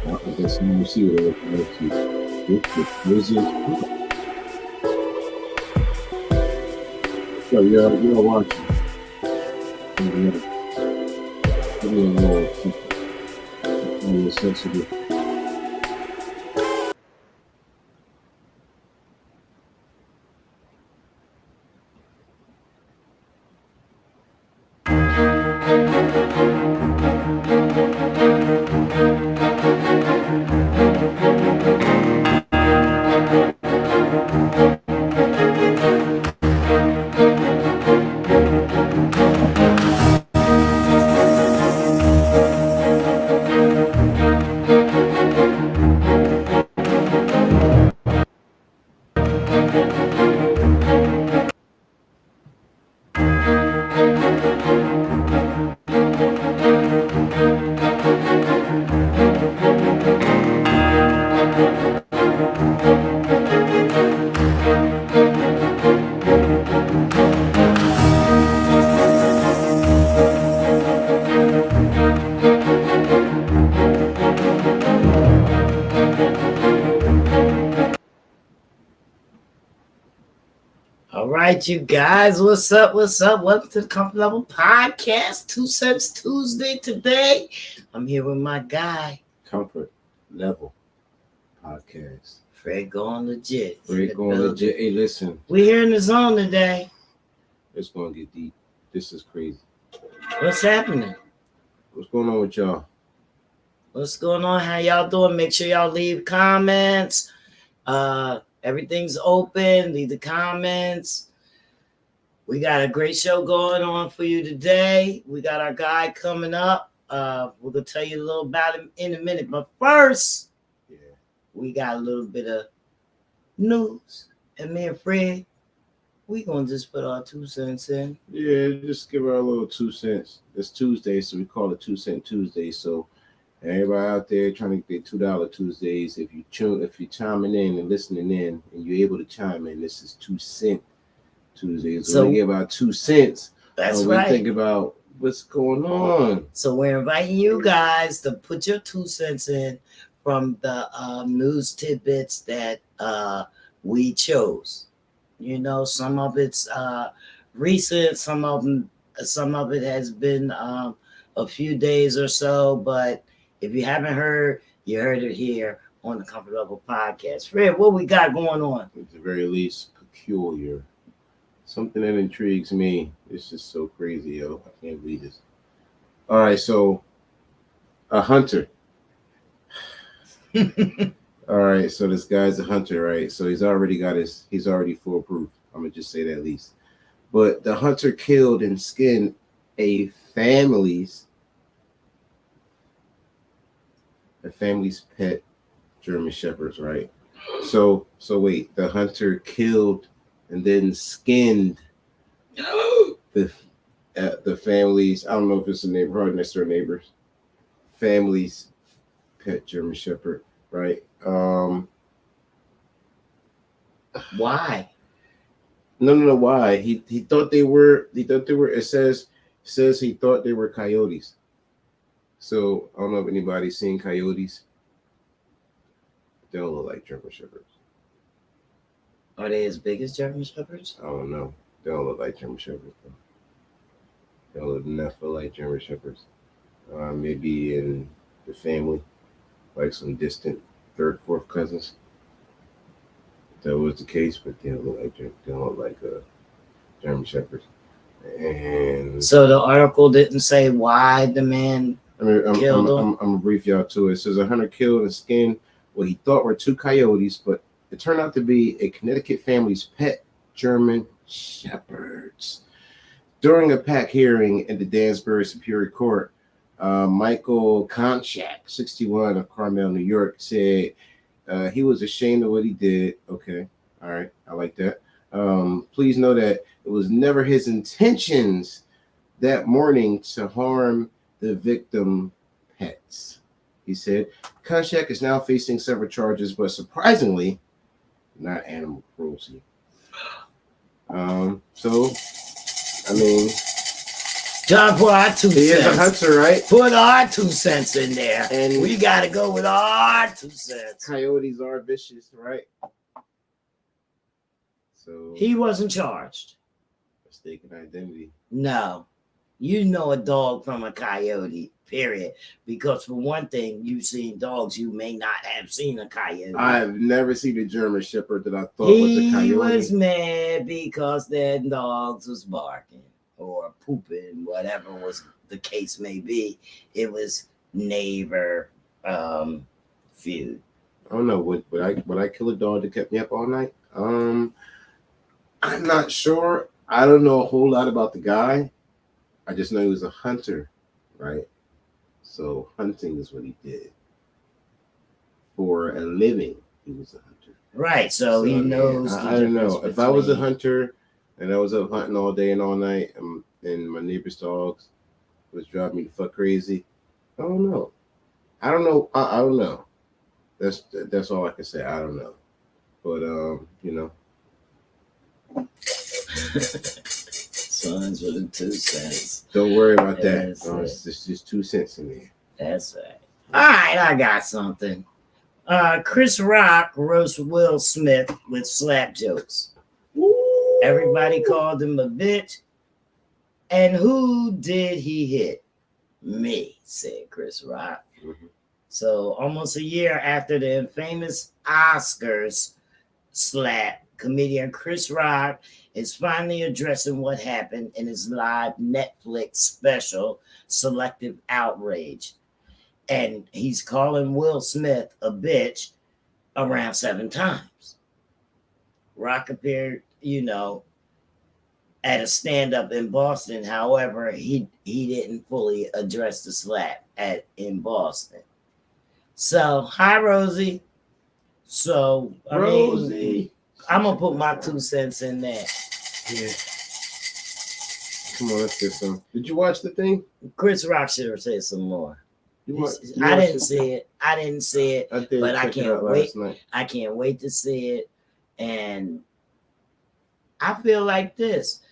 I guess you will see what it looks like. Where's your yo, you're watching. Yeah, give me a little something. A little sensitive. All right, you guys, what's up? What's up? Welcome to the Comfort Level Podcast. 2 Cents Tuesday today. I'm here with my guy, Comfort Level Podcast. Fred going legit. Fred going legit. Hey, listen. We're here in the zone today. It's going to get deep. This is crazy. What's happening? What's going on with y'all? What's going on? How y'all doing? Make sure y'all leave comments. Everything's open. Leave the comments. We got a great show going on for you today. We got our guy coming up. We're going to tell you a little about him in a minute. But first, we got a little bit of news. And me and Fred, we going to just put our 2 cents in. Yeah, just give our little 2 cents. It's Tuesday, so we call it 2 Cent Tuesday. So everybody out there trying to get $2 Tuesdays, if you're chiming in and listening in, and you're able to chime in, this is 2 Cent Tuesdays. So we give out 2 cents. That's right. We think about what's going on. So we're inviting you guys to put your 2 cents in from the news tidbits that we chose. You know, some of it's recent, some of it has been a few days or so, but if you haven't heard, you heard it here on the Comfort Level Podcast. Fred, what we got going on? At the very least, peculiar. Something that intrigues me. It's just so crazy, yo. I can't believe this. All right, so a hunter. All right, so this guy's a hunter, right? So he's already foolproof. I'm gonna just say that at least. But the hunter killed and skinned a family's pet German shepherds, right? So wait, the hunter killed and then skinned the family's, I don't know if it's a neighbor, probably next door neighbors, family's pet German shepherd, right? Why? No. Why? He thought they were. It says he thought they were coyotes. So I don't know if anybody's seen coyotes. They don't look like German shepherds. Are they as big as German shepherds? I don't know. They don't look like German shepherds. They don't look nothing like German shepherds. Maybe in the family, like some distant third, fourth cousins. That was the case, but they don't look like German shepherds. And so the article didn't say why the man killed them. I'm gonna brief y'all too. It says a hunter killed and skinned what he thought were 2 coyotes, but it turned out to be a Connecticut family's pet German shepherds. During a pack hearing in the Danbury Superior Court, Michael Konchak, 61 of Carmel, New York, said he was ashamed of what he did. Okay, all right, I like that. Please know that it was never his intentions that morning to harm the victim pets. He said Konchak is now facing several charges, but surprisingly, not animal cruelty. So, I mean, Time for our 2 He is a cents. hunter, right? Put our 2 cents in there. And We got to go with our 2 cents. coyotes are vicious, right? So He wasn't charged. mistaken identity. No. You know a dog from a coyote, period. Because for one thing, you've seen dogs. You may not have seen a coyote. I've never seen a German Shepherd that I thought was a coyote. He was mad because their dogs was barking or pooping, whatever was the case may be. It was neighbor feud. I don't know. Would I kill a dog that kept me up all night? I'm not sure. I don't know a whole lot about the guy. I just know he was a hunter, right? So hunting is what he did. For a living, he was a hunter. Right. So he knows. I don't know. If I was a hunter and I was up hunting all day and all night, and my neighbor's dogs was driving me the fuck crazy, I don't know. I don't know. I don't know. That's all I can say. I don't know. But you know. Sons with the 2 cents. Don't worry about that. That's It's just 2 cents in there. That's right. All right, I got something. Chris Rock roasts Will Smith with slap jokes. Ooh. Everybody called him a bitch. And who did he hit? Me, said Chris Rock. Mm-hmm. So almost a year after the infamous Oscars slap, comedian Chris Rock is finally addressing what happened in his live Netflix special, Selective Outrage. And he's calling Will Smith a bitch around 7 times. Rock appeared, at a stand-up in Boston. However, he didn't fully address the slap in Boston. So, hi, Rosie. So, Rosie. I'm going to put my 2 cents in there. Yeah. Come on, let's get some. Did you watch the thing? Chris Rock should have said some more. I didn't see it. I didn't see it. But I can't wait. I can't wait to see it. And I feel like this.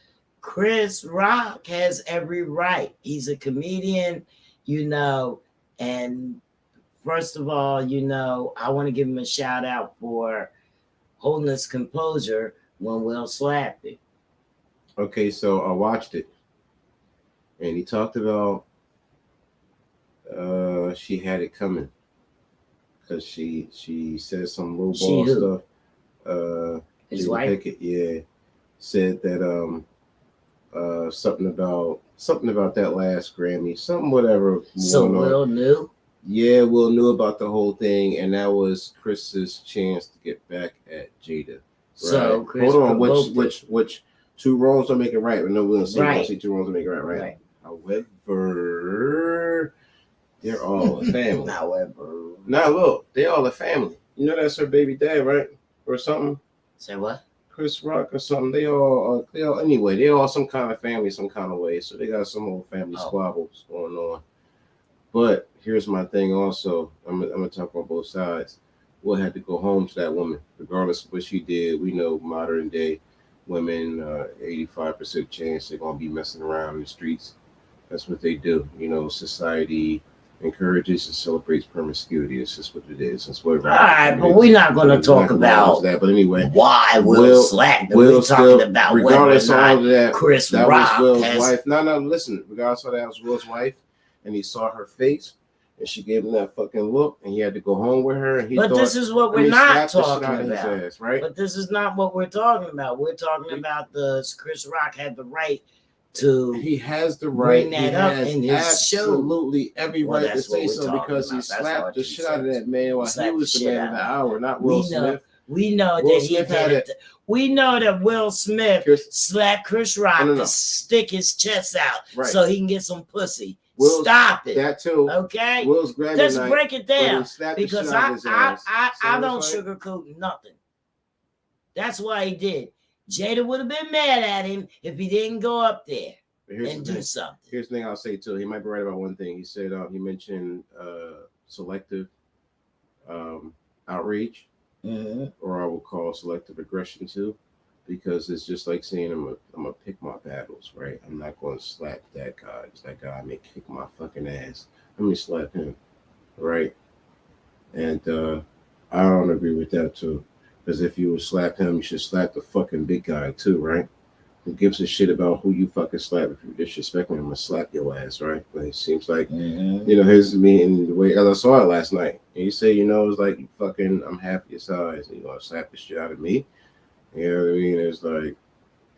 Chris Rock has every right. He's a comedian, and first of all, I want to give him a shout out for holding his composure when Will slapped him. Okay, so I watched it. And he talked about she had it coming. Because she said some low ball stuff. His wife? Pickett, yeah. Said that something about that last Grammy, something whatever. So Will knew? Yeah, Will knew about the whole thing, and that was Chris's chance to get back at Jada. Right? So Chris hold on, which 2 wrongs don't make it right. No, we'll see. Right. 2 wrongs don't make it right. However, they're all a family. Now look, they all a family. You know that's her baby dad, right? Or something. Say what? Chris Rock or something. They all anyway. They all some kind of family, some kind of way. So they got some old family squabbles going on. But here's my thing. Also, I'm gonna talk on both sides. Will had to go home to that woman, regardless of what she did. We know modern day women, 85% chance they're gonna be messing around in the streets. That's what they do. Society encourages and celebrates promiscuity. It's just what it is. That's what. All right, but we're not going to talk about that. But anyway, why Will slapped him. We're talking about regardless whether or not of that, Chris that Rock was Will's wife. No, listen. Regardless of that was Will's wife, and he saw her face, and she gave him that fucking look, and he had to go home with her. And this is what we're not talking about. Ass, right? But this is not what we're talking about. We're talking about Chris Rock had the right to. He has the right. Bring that up in his absolutely show. every right to say so because he slapped the shit out of that man while he was the man of the hour, not Will Smith. We know that he did it. We know that Will Smith slapped Chris Rock to stick his chest out so he can get some pussy. Stop it. That too. Okay. Will's Grammy Let's night, break it down because I don't like? sugarcoat nothing. That's why he did. Jada would have been mad at him if he didn't go up there and do something. Here's the thing I'll say too. He might be right about one thing. He said he mentioned selective outrage, or I will call selective aggression too. because it's just like saying I'm gonna pick my battles, right? I'm not going to slap that guy. It's that guy may kick my fucking ass. Let me slap him, right? And I don't agree with that too. Because if you would slap him, you should slap the fucking big guy too, right? Who gives a shit about who you fucking slap? If you disrespect me, I'm gonna slap your ass, right? But it seems like his me and the way as I saw it last night. And you say, it's like you fucking I'm half your size and you gonna slap the shit out of me. You know what I mean? It's like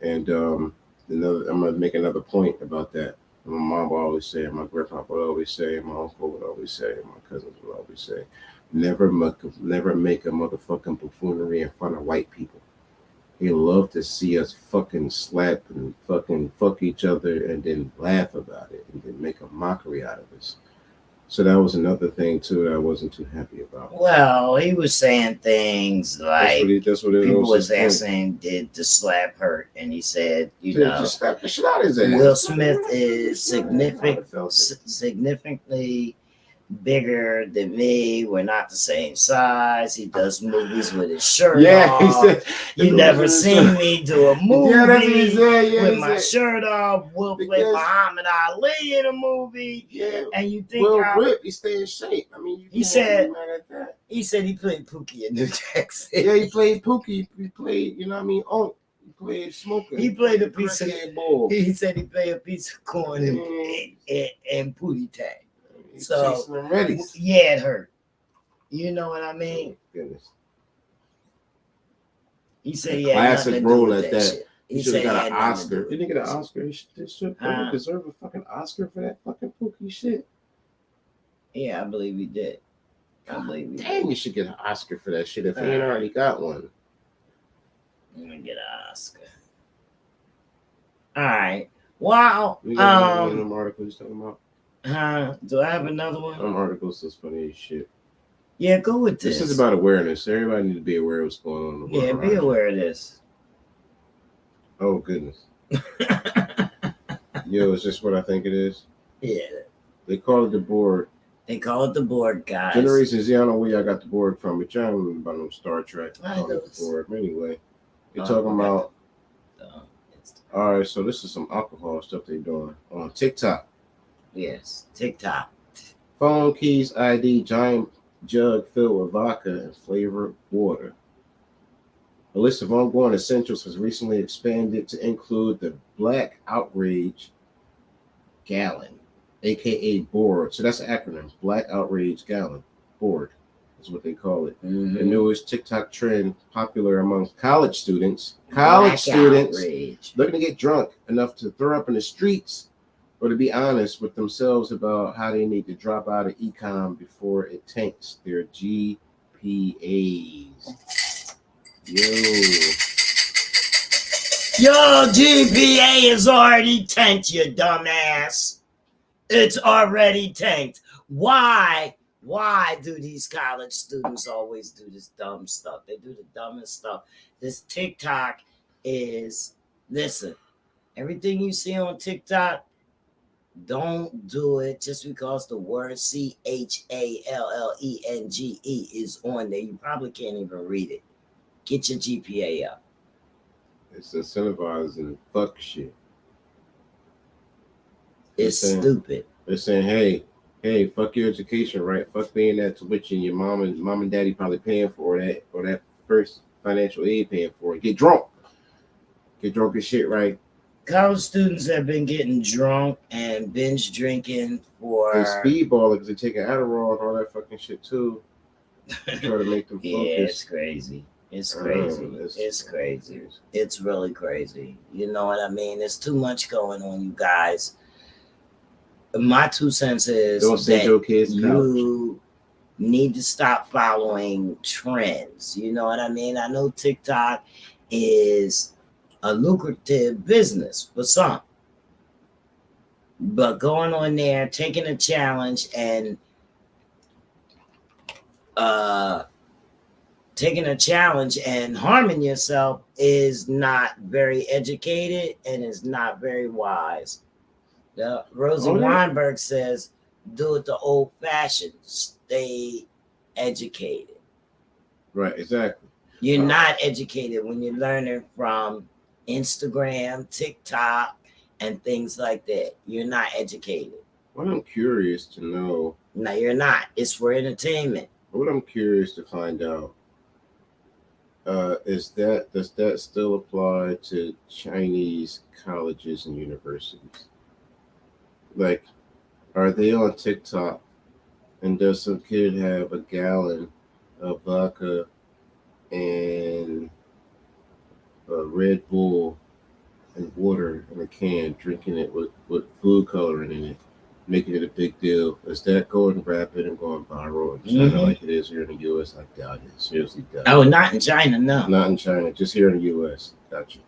and I'm gonna make another point about that. My mom would always say, my grandpa would always say, my uncle would always say, my cousins would always say, never make a motherfucking buffoonery in front of white people. They love to see us fucking slap and fucking fuck each other and then laugh about it and then make a mockery out of us. So that was another thing too that I wasn't too happy about. Well, he was saying things like that's what people was asking, did the slap hurt? And he said, just slap the shit out of his ass. Will Smith is significantly bigger than me. We're not the same size. He does movies with his shirt off. He said, you never seen me do a movie with my shirt off. We'll play Muhammad Ali in a movie. Yeah, and you think Rip, he stay in shape. I mean, he said he played Pookie in New Jack City. Yeah, he played Pookie. He played, He played Smoker. He played a piece of ball. He said he played a piece of corn and Pootie Tang. So yeah, it hurt. You know what I mean? Goodness. He said, classic role at that. Shit. He should have got an Oscar. He didn't get an Oscar. He should deserve a fucking Oscar for that fucking Pookie shit. Yeah, I believe he did. Damn, you should get an Oscar for that shit if he ain't already got one. I'm gonna get an Oscar. All right. Wow. You got one of them articles talking about? Do I have another one? Some articles that's funny as shit. Yeah, go with this. This is about awareness. Everybody needs to be aware of what's going on in the world. Yeah, be aware of this. Oh, goodness. Yo, is this what I think it is? Yeah. They call it the board. They call it the board, guys. Generation Z, I don't know where I got the board from, but y'all don't remember about no Star Trek. I know the board. But anyway, they're talking about... all right, so this is some alcohol stuff they're doing on TikTok. Yes, TikTok. Phone, keys, ID, giant jug filled with vodka and flavored water. A list of ongoing essentials has recently expanded to include the Black Outrage Gallon, aka board. So that's an acronym. Black Outrage Gallon. Board is what they call it. Mm-hmm. The newest TikTok trend, popular among college students. Outrage. Looking to get drunk enough to throw up in the streets or to be honest with themselves about how they need to drop out of econ before it tanks their GPAs. Your GPA is already tanked, you dumbass. It's already tanked. Why do these college students always do this dumb stuff? They do the dumbest stuff. This TikTok is, listen, everything you see on TikTok, don't do it just because the word CHALLENGE is on there. You probably can't even read it. Get your GPA up. It's incentivizing fuck shit. It's stupid. They're saying, hey, fuck your education, right? Fuck paying that tuition your mom and daddy probably paying for that, or that first financial aid paying for it. Get drunk as shit, right? College students have been getting drunk and binge drinking for... They speedballing because they taking Adderall and all that fucking shit too. Try to make them focus. Yeah, it's crazy. It's crazy. It's crazy. It's really crazy. You know what I mean? There's too much going on, you guys. My 2 cents is that you need to stop following trends. You know what I mean? I know TikTok is a lucrative business for some, but going on there, taking a challenge and harming yourself is not very educated and is not very wise. Rosie Weinberg says, do it the old-fashioned, stay educated. Right, exactly. You're not educated when you're learning from Instagram, TikTok, and things like that. You're not educated. What I'm curious to know. No, you're not. It's for entertainment. What I'm curious to find out does that still apply to Chinese colleges and universities? Like, are they on TikTok? And does some kid have a gallon of vodka and a Red Bull and water in a can, drinking it with food coloring in it, making it a big deal? Is that going rapid and going viral in China like it is here in the U.S.? I doubt it. Seriously doubt it. Oh, not in China, no. Not in China, just here in the U.S. Gotcha.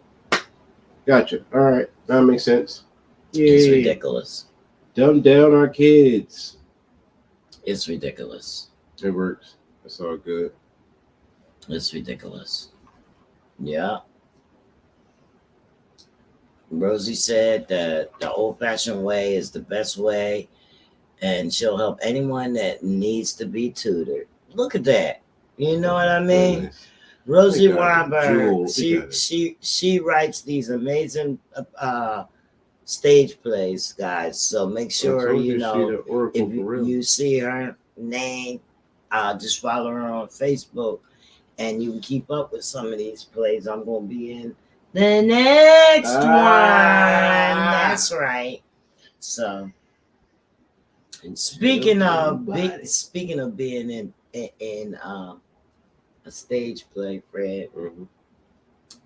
All right, that makes sense. Yay. It's ridiculous. Dumb down our kids. It's ridiculous. It works. That's all good. It's ridiculous. Yeah. Rosie said that the old-fashioned way is the best way, and she'll help anyone that needs to be tutored. Look at that. You know what I mean? Goodness. Rosie They got it. Weinberg, Jewel, she writes these amazing stage plays, guys. So make sure you know if you see her name, just follow her on Facebook, and you can keep up with some of these plays. I'm gonna be in the next one. That's right. So speaking of being in a stage play, Fred. Mm-hmm.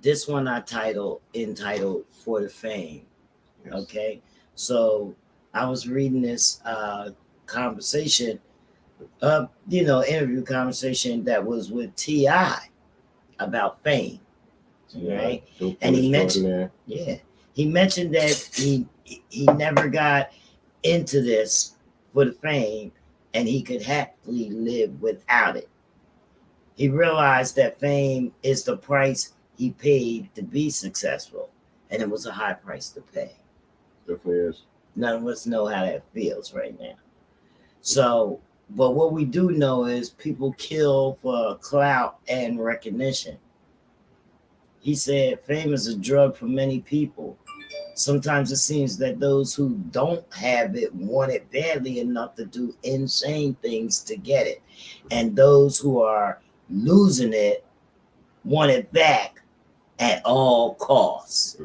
This one I entitled For the Fame. Yes. Okay. So I was reading this conversation, interview conversation that was with T.I. about fame. Right. And he mentioned that he never got into this for the fame and he could happily live without it. He realized that fame is the price he paid to be successful, and it was a high price to pay. Definitely is. None of us know how that feels right now. So, but what we do know is people kill for clout and recognition. He said fame is a drug for many people. Sometimes it seems that those who don't have it want it badly enough to do insane things to get it. And those who are losing it want it back at all costs.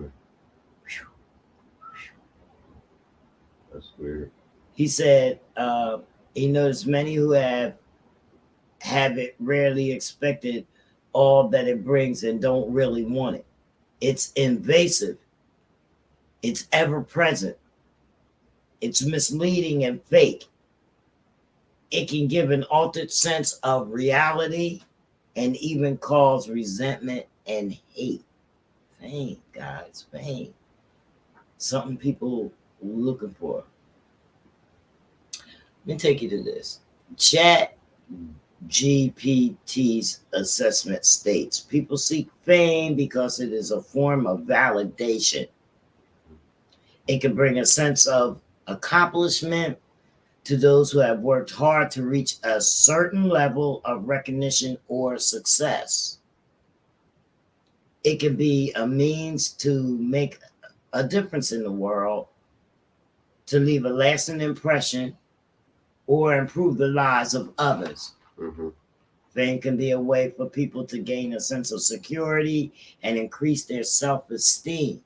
That's weird. He said he noticed many who have it rarely expected all that it brings and don't really want it. It's invasive. It's ever present. It's misleading and fake. It can give an altered sense of reality and even cause resentment and hate. Fame, guys, fame. Something people looking for. Let me take you to this. Chat GPT's assessment states people seek fame because it is a form of validation. It can bring a sense of accomplishment to those who have worked hard to reach a certain level of recognition or success. It can be a means to make a difference in the world, to leave a lasting impression, or improve the lives of others. Mm-hmm. Fame can be a way for people to gain a sense of security and increase their self-esteem.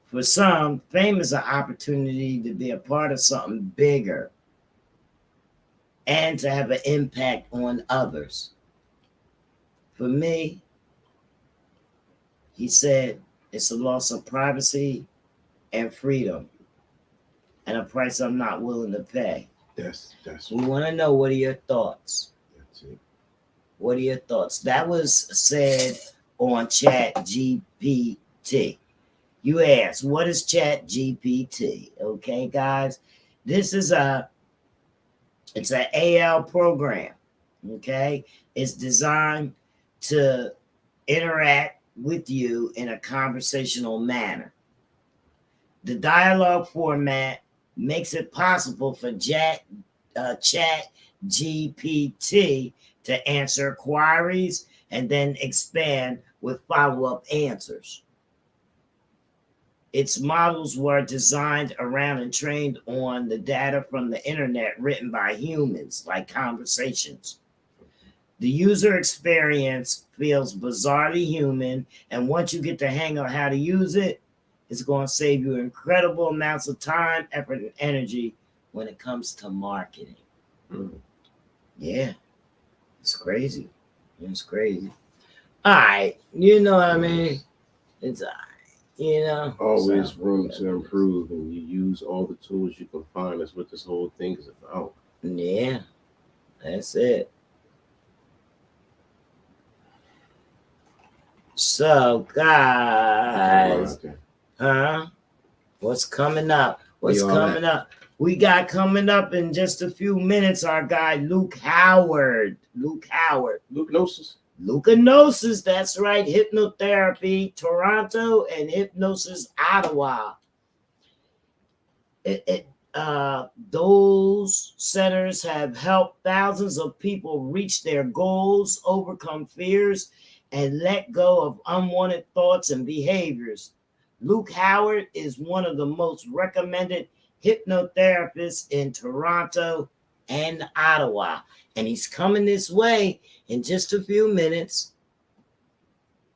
For some, fame is an opportunity to be a part of something bigger and to have an impact on others. For me, he said, it's a loss of privacy and freedom and a price I'm not willing to pay. That's we want to know, what are your thoughts? That's it. What are your thoughts? That was said on Chat GPT. You asked, what is Chat GPT? Okay, guys, this is it's an AL program. Okay, it's designed to interact with you in a conversational manner. The dialogue format makes it possible for Chat GPT to answer queries and then expand with follow-up answers. Its models were designed around and trained on the data from the internet written by humans, like conversations. The user experience feels bizarrely human, and once you get the hang of how to use it, it's going to save you incredible amounts of time, effort, and energy when it comes to marketing. Yeah, it's crazy. It's crazy. All right, you know what I mean? It's always so, room to improve, and you use all the tools you can find. That's what this whole thing is about. Yeah, that's it. So, guys, what's coming up? What's coming up? We got coming up in just a few minutes our guy Luke Howard. Hypnosis, that's right. Hypnotherapy, Toronto, and Hypnosis, Ottawa. Those centers have helped thousands of people reach their goals, overcome fears, and let go of unwanted thoughts and behaviors. Luke Howard is one of the most recommended hypnotherapists in Toronto and Ottawa, and he's coming this way in just a few minutes.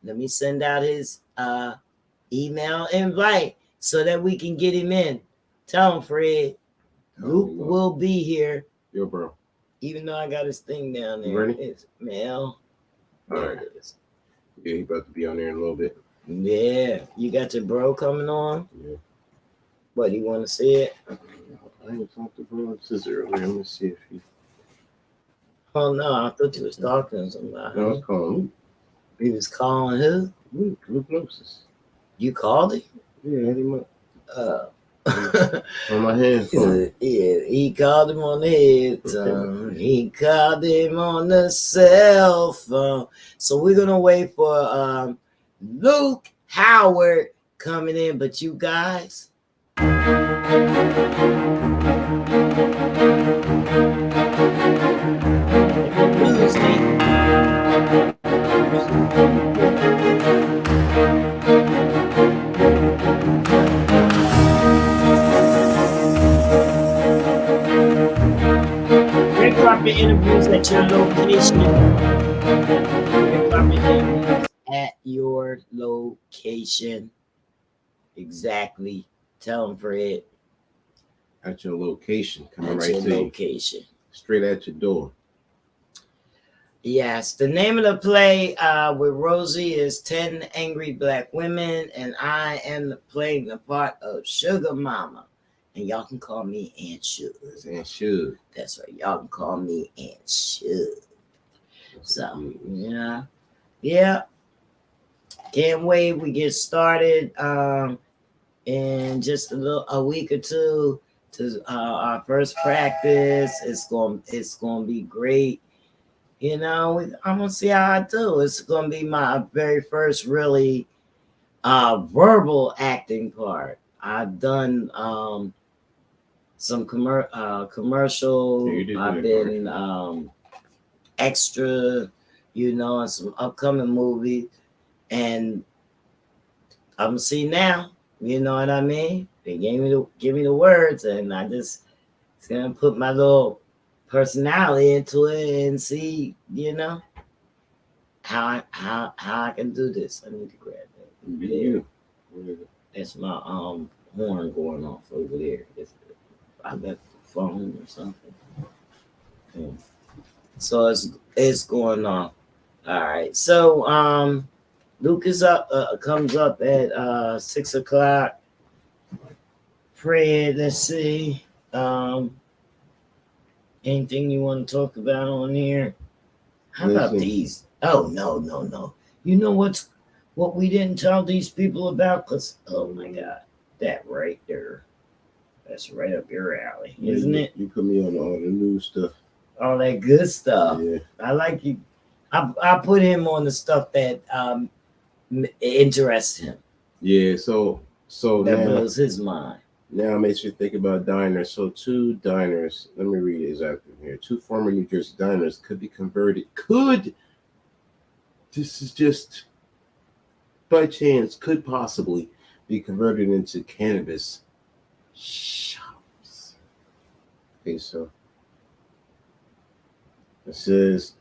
Let me send out his email invite so that we can get him in. Tell him, Fred, Luke will be here. Yo, bro. Even though I got his thing down there. You ready? It's mail. All right. Yeah, he about to be on there in a little bit. Yeah. You got your bro coming on? Yeah. What, you want to see it? I ain't talked to bro since earlier. Let me see if he... Oh, no. I thought you was talking to somebody. No, I was calling Luke. He was calling who? Luke Hypnosis. You called him? Yeah, I had him up. On my hand phone. Yeah, he called him on the head. He called him on the cell phone. So we're gonna wait for Luke Howard coming in, but you guys. Red carpet interviews at your location. Red carpet interviews at your location. Exactly. Tell them, Fred. At your location. Coming at right your to location. You. Straight at your door. Yes. The name of the play with Rosie is 10 Angry Black Women, and I am playing the part of Sugar Mama. And y'all can call me Aunt Sugar. Aunt Sugar. That's right. Y'all can call me Aunt Sugar. So, yeah. Can't wait. We get started in just a week or two to our first practice. It's gonna be great. I'm gonna see how I do. It's gonna be my very first really verbal acting part. I've done some commercial. I've been extra, in some upcoming movies, and I'm gonna see now. You know what I mean? They give me the words, and I just gonna put my little personality into it and see, how I can do this. I need to grab that. Yeah. That's my horn going off over there. I got the phone or something. Yeah. So it's going on. All right. So Luke is comes up at 6:00. Fred, let's see. Anything you want to talk about on here? How about these? Oh no. You know what we didn't tell these people about? Cause oh my God, that right there. That's right up your alley, isn't it? You put me on all the new stuff. All that good stuff. Yeah. I like you. I put him on the stuff that interests him. Yeah, so that now, blows his mind. Now it makes me think about diners. So two diners, let me read it exactly here. Two former New Jersey diners could be converted. This is just by chance, could possibly be converted into cannabis shops. Okay, so it says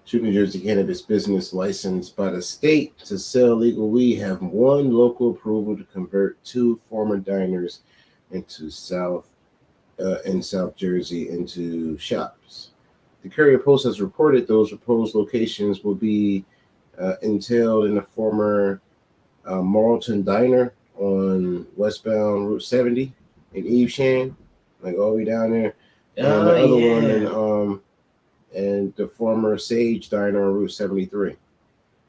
two New Jersey cannabis business licensed by the state to sell legal weed have one local approval to convert two former diners into in South Jersey into shops. The Courier Post has reported those proposed locations will be entailed in the former Marlton Diner on westbound Route 70 in Evesham, like all the way down there, and the other one and the former Sage Diner on Route 73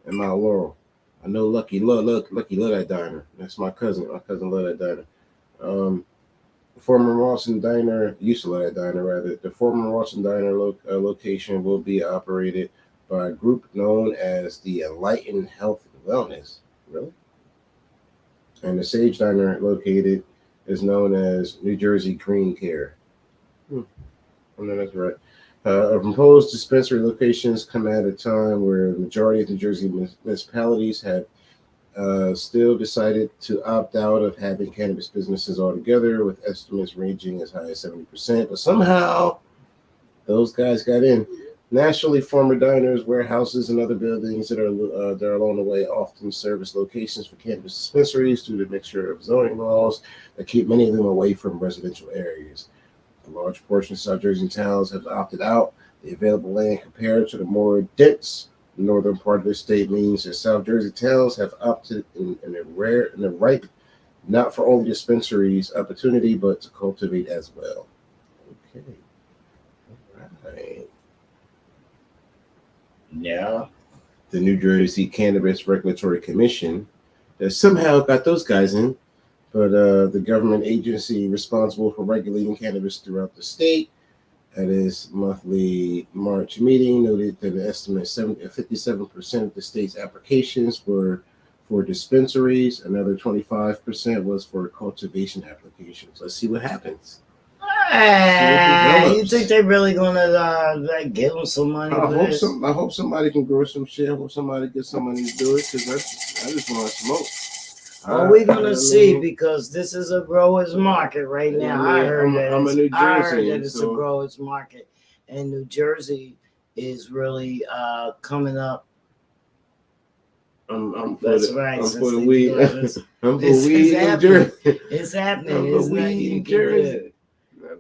in Mount Laurel. I know Lucky love that diner. That's my cousin. My cousin love that diner. The former Rawson Diner used to love that diner rather. The former Rawson Diner location will be operated by a group known as the Enlightened Health and Wellness. Really? And the Sage Diner located is known as New Jersey Green Care. I know that's right. Proposed dispensary locations come at a time where the majority of New Jersey municipalities have still decided to opt out of having cannabis businesses altogether, with estimates ranging as high as 70%. But somehow those guys got in. Nationally, former diners, warehouses, and other buildings that are along the way often serve as locations for cannabis dispensaries due to the mixture of zoning laws that keep many of them away from residential areas. A large portion of South Jersey towns have opted out. The available land compared to the more dense northern part of the state means that South Jersey towns have opted in a ripe, not for only dispensaries opportunity, but to cultivate as well. Okay. All right. Yeah. The New Jersey Cannabis Regulatory Commission that somehow got those guys in, but the government agency responsible for regulating cannabis throughout the state at its monthly March meeting noted that an estimate 57% of the state's applications were for dispensaries. Another 25% was for cultivation applications. Let's see what happens. You think they're really gonna give them some money? I hope somebody can grow some shit. I hope somebody gets some money to do it, because I just want to smoke. Well, we're gonna see, because this is a growers market right now. I heard that it's a growers market, and New Jersey is really coming up. I'm for That's the, right. I'm for the weed. I'm for weed in Jersey. It's happening. It's nothing you can do.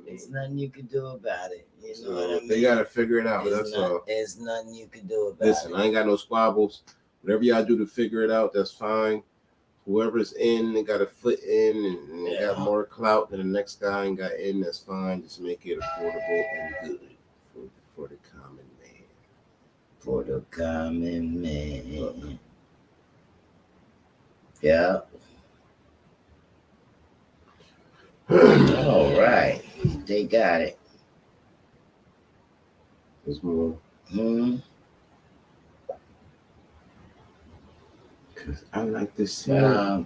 It's nothing you can do about it. You know what I mean? They gotta figure it out. That's all. There's nothing you can do about it. Listen, I ain't got no squabbles. Whatever y'all do to figure it out, that's fine. Whoever's in, they got a foot in, and they got more clout than the next guy and got in. That's fine. Just make it affordable and good for the common man. For the common man. Yeah. All right. They got it. There's more. Because I like this. No,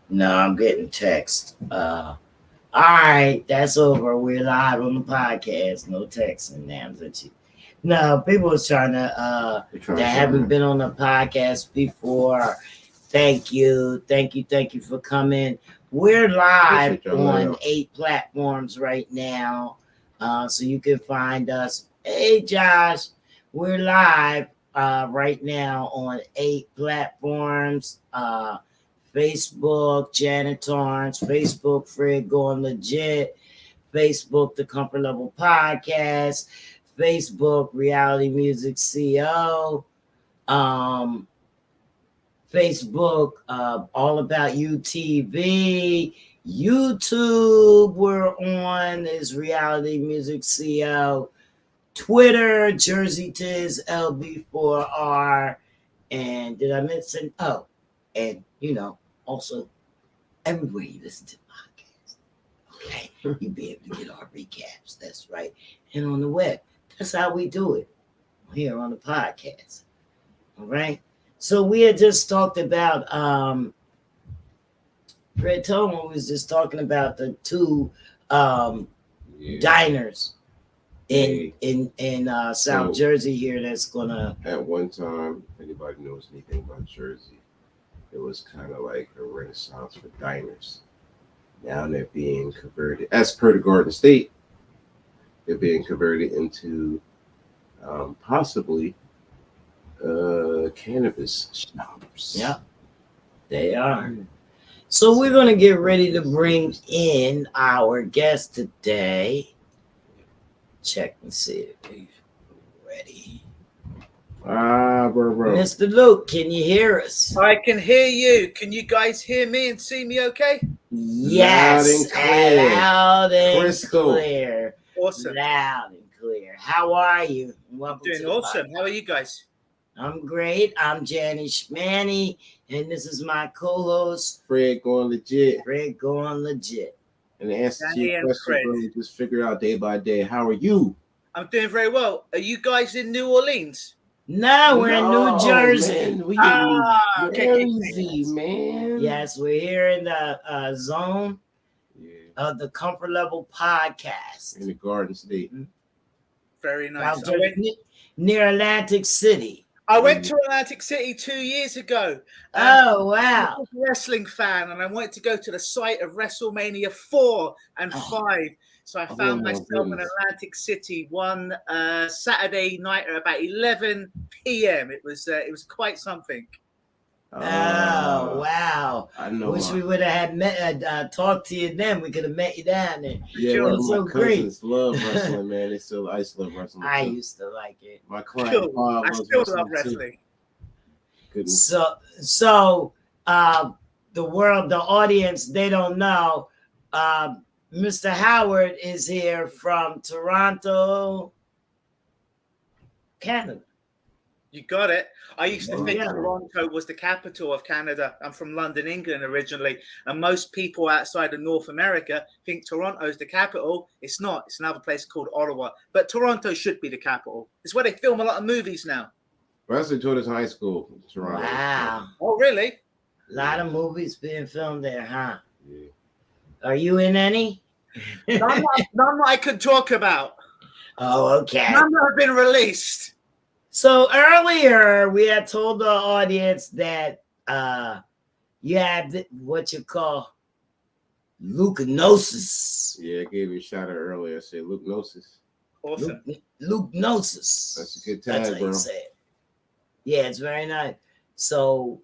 I'm getting text. All right, that's over. We're live on the podcast. No texting now. No, people was trying to that haven't been on the podcast before. Thank you for coming. We're live on 8 platforms right now, so you can find us. Hey, Josh, we're live right now on 8 platforms. Facebook, Janet Torrance, Facebook, Fred Going Legit, Facebook, The Comfort Level Podcast, Facebook, Reality Music CO, Facebook, All About You TV, YouTube, we're on, is Reality Music CO, Twitter, Jersey Tiz LB4R, and did I mention? Oh, and also everywhere you listen to the podcast, okay, you'll be able to get our recaps. That's right, and on the web. That's how we do it here on the podcast. All right. So we had just talked about Fred Tolman was just talking about the two Yeah. diners Yeah. in South Jersey here that's gonna. At one time, if anybody knows anything about Jersey, it was kind of like a renaissance for diners. Now they're being converted, as per the Garden State, they're being converted into possibly cannabis shops. Yeah, they are. So we're gonna get ready to bring in our guest today. Check and see if he's ready. Bro. Mr. Luke, can you hear us? I can hear you. Can you guys hear me and see me okay? Yes, loud and Crystal. clear. Awesome. Loud and clear. How are you? Welcome Doing to the awesome. podcast. How are you guys? I'm great. I'm JANNYSHMANNY, and this is my co-host, Fred going legit. Fred going legit. And the answer to Danny your and question, Fred. bro, you just figure out day by day. How are you? I'm doing very well. Are you guys in New Orleans? No, we're in New Jersey. Man, we Okay. Jersey, man. Yes, we're here in the zone Yeah, of the Comfort Level Podcast. in the Garden State. Very nice. South Jersey, near Atlantic City. I went to Atlantic City 2 years ago. Oh, wow. I'm a wrestling fan, and I wanted to go to the site of WrestleMania 4 and 5. So I found my myself in goodness. Atlantic City one Saturday night at about 11 p.m. It was quite something. Oh, wow. I know. Wish we would have had talked to you then. We could have met you down there. Yeah, Sure. one of It's my so great. cousins love wrestling, man. I used to love wrestling. I too. used to like it. My client, Cool. Bob, I loves still love too. wrestling. Goodness. So the world, the audience, they don't know. Mr. Howard is here from Toronto, Canada. You got it. I used to Oh, think yeah. Toronto was the capital of Canada. I'm from London, England originally. And most people outside of North America think Toronto's the capital. It's not. It's another place called Ottawa. But Toronto should be the capital. It's where they film a lot of movies now. Wrestling taught us in high school in Toronto. Wow. Oh, really? A lot of movies being filmed there, huh? Yeah. Are you in any? None that I could talk about. Oh, okay. None that have been released. So earlier we had told the audience that you had what you call Hypnosis. Yeah, I gave you a shout out earlier. I said Hypnosis. Awesome. Hypnosis. That's a good That's tag, how bro. you say it. Yeah, it's very nice. So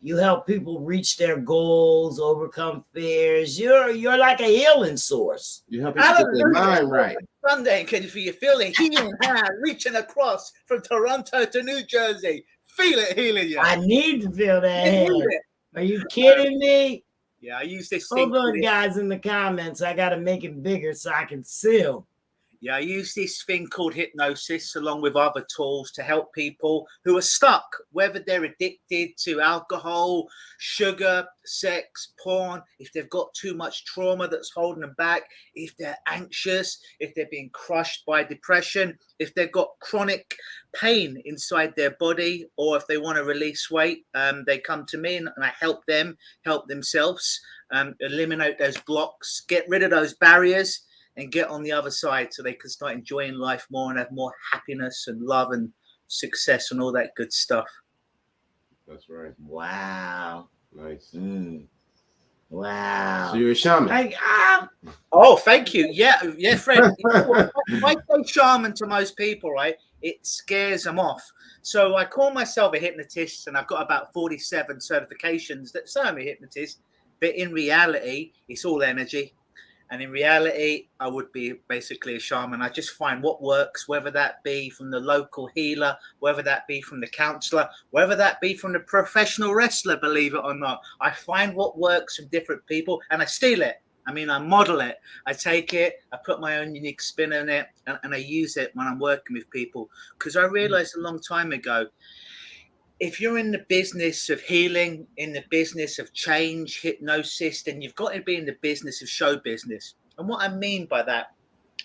you help people reach their goals, overcome fears. You're like a healing source. You help people get their Hallelujah. mind right. Sunday, can you feel the healing hand reaching across from Toronto to New Jersey? Feel it healing you. I need to feel that You hand. need it. Are you kidding me? Yeah, I use this thing. Hold on, guys, in the comments. I got to make it bigger so I can seal. Yeah, I use this thing called hypnosis along with other tools to help people who are stuck, whether they're addicted to alcohol, sugar, sex, porn, if they've got too much trauma that's holding them back, if they're anxious, if they're being crushed by depression, if they've got chronic pain inside their body, or if they want to release weight, they come to me and I help them help themselves, eliminate those blocks, get rid of those barriers, and get on the other side so they can start enjoying life more and have more happiness and love and success and all that good stuff. That's right. Wow. Nice. Wow. So you're a shaman. Oh, thank you. Yeah, Fred. If I say shaman to most people, right, it scares them off. So I call myself a hypnotist, and I've got about 47 certifications that say I'm a hypnotist. But in reality, it's all energy. And in reality, I would be basically a shaman. I just find what works, whether that be from the local healer, whether that be from the counselor, whether that be from the professional wrestler, believe it or not. I find what works from different people and I steal it. I mean, I model it. I take it, I put my own unique spin on it, and I use it when I'm working with people. Because I realized a long time ago, if you're in the business of healing, in the business of change, hypnosis, then you've got to be in the business of show business. And what I mean by that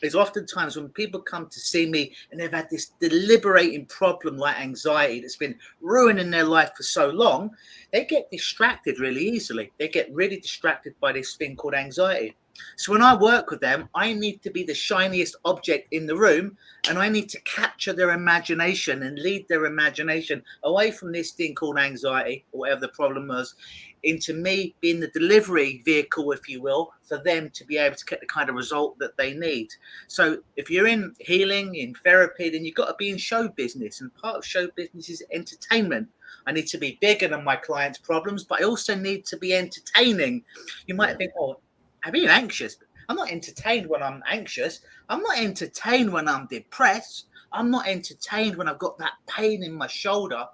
is oftentimes when people come to see me and they've had this deliberating problem like anxiety that's been ruining their life for so long, they get distracted really easily. They get really distracted by this thing called anxiety. So when I work with them, I need to be the shiniest object in the room, and I need to capture their imagination and lead their imagination away from this thing called anxiety or whatever the problem was, into me being the delivery vehicle, if you will, for them to be able to get the kind of result that they need. So if you're in healing, in therapy, then you've got to be in show business, and part of show business is entertainment. I need to be bigger than my clients' problems, but I also need to be entertaining. You might think, oh, I'm being anxious. I'm not entertained when I'm anxious. I'm not entertained when I'm depressed. I'm not entertained when I've got that pain in my shoulder.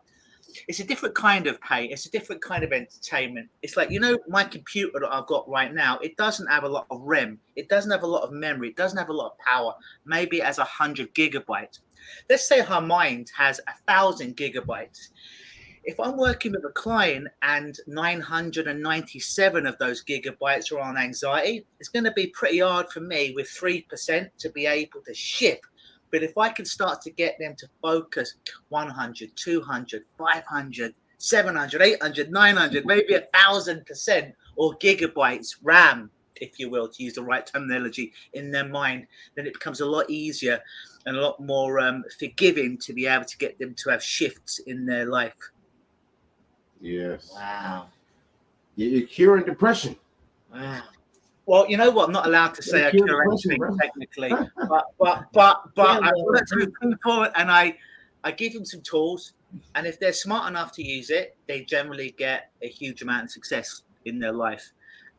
It's a different kind of pain. It's a different kind of entertainment. It's like, you know, my computer that I've got right now, it doesn't have a lot of RAM. It doesn't have a lot of memory. It doesn't have a lot of power. Maybe it has 100 gigabytes. Let's say her mind has 1,000 gigabytes. If I'm working with a client and 997 of those gigabytes are on anxiety, it's going to be pretty hard for me with 3% to be able to shift. But if I can start to get them to focus 100, 200, 500, 700, 800, 900, maybe 1,000% or gigabytes RAM, if you will, to use the right terminology, in their mind, then it becomes a lot easier and a lot more forgiving to be able to get them to have shifts in their life. Yes. Wow. You're curing depression. Wow. Well, you know what? I'm not allowed to say I cure anything technically, but I put it to people and I give them some tools, and if they're smart enough to use it, they generally get a huge amount of success in their life.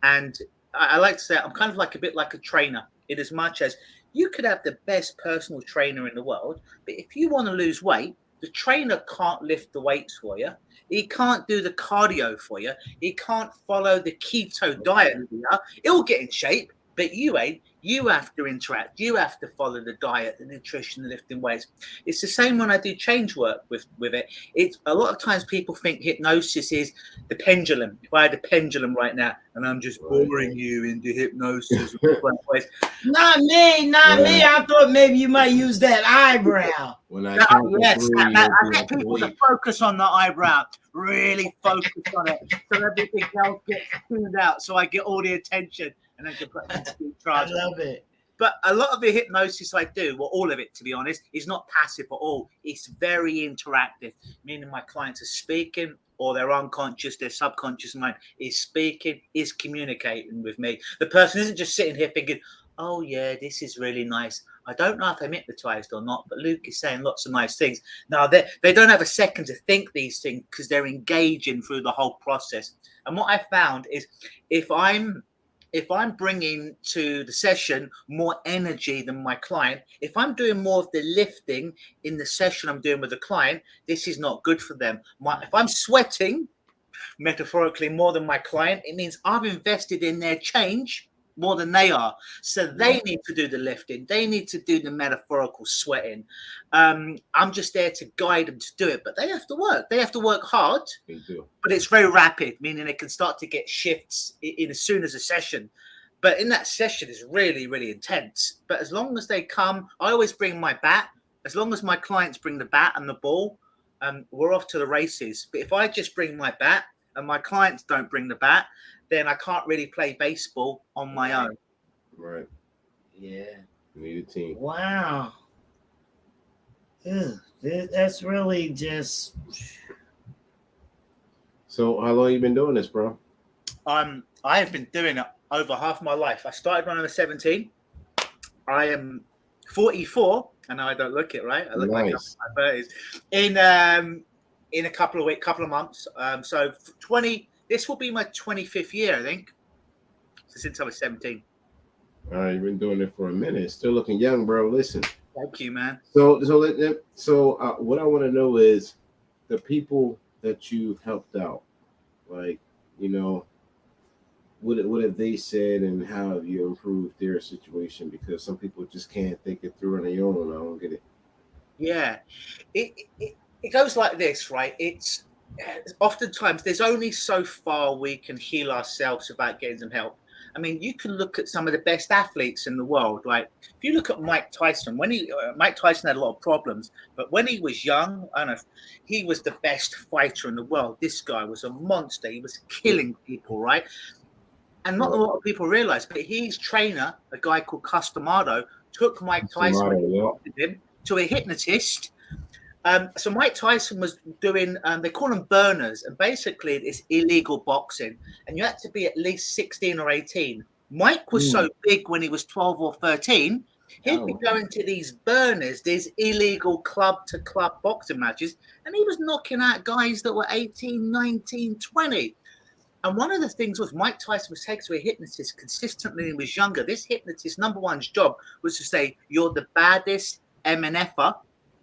And I like to say I'm kind of like a bit like a trainer, in as much as you could have the best personal trainer in the world, but if you want to lose weight, the trainer can't lift the weights for you. He can't do the cardio for you. He can't follow the keto diet for you. He'll get in shape, but you ain't. You have to interact. You have to follow the diet, the nutrition, the lifting weights. It's the same when I do change work with it. It's a lot of times people think hypnosis is the pendulum. If I had a pendulum right now and I'm just boring you into hypnosis. Not me. I thought maybe you might use that eyebrow. I get people to focus on the eyebrow, really focus on it, so everything else gets tuned out, so I get all the attention, and then can put them into charge. I love it. But a lot of the hypnosis I do, well, all of it, to be honest, is not passive at all. It's very interactive, meaning my clients are speaking, or their unconscious, their subconscious mind is speaking, is communicating with me. The person isn't just sitting here thinking, oh, yeah, this is really nice. I don't know if I'm hypnotized or not, but Luke is saying lots of nice things. Now, they don't have a second to think these things because they're engaging through the whole process. And what I found is if I'm bringing to the session more energy than my client, if I'm doing more of the lifting in the session I'm doing with the client, this is not good for them. If I'm sweating, metaphorically, more than my client, it means I've invested in their change more than they are. So they need to do the lifting. They need to do the metaphorical sweating. I'm just there to guide them to do it, but they have to work. They have to work hard, but it's very rapid, meaning they can start to get shifts in as soon as a session. But in that session is really, really intense. But as long as they come, I always bring my bat. As long as my clients bring the bat and the ball, we're off to the races. But if I just bring my bat and my clients don't bring the bat, then I can't really play baseball on my own. Right. Yeah. You need a team. Wow. That's really just. So how long you been doing this, bro? I have been doing it over half my life. I started when I was 17. I am 44, and I don't look it, right? I look like I'm in my 30s. In a couple of months. So 20. This will be my 25th year, I think. So since I was 17. All right, you've been doing it for a minute. Still looking young, bro. Listen. Thank you, man. So what I want to know is the people that you helped out, like, you know, what have they said and how have you improved their situation? Because some people just can't think it through on their own. I don't get it. Yeah, it goes like this, right? It's oftentimes there's only so far we can heal ourselves without getting some help. I mean, you can look at some of the best athletes in the world. Like if you look at Mike Tyson, Mike Tyson had a lot of problems, but when he was young, I don't know, he was the best fighter in the world. This guy was a monster. He was killing people, right? And not a lot of people realize, but his trainer, a guy called Customado, took Mike Tyson to a hypnotist. So Mike Tyson was doing, they call them burners, and basically it's illegal boxing, and you had to be at least 16 or 18. Mike was so big when he was 12 or 13, he'd be going to these burners, these illegal club-to-club boxing matches, and he was knocking out guys that were 18, 19, 20. And one of the things was Mike Tyson was taken to a hypnotist consistently when he was younger. This hypnotist, number one's job was to say, you're the baddest MNFer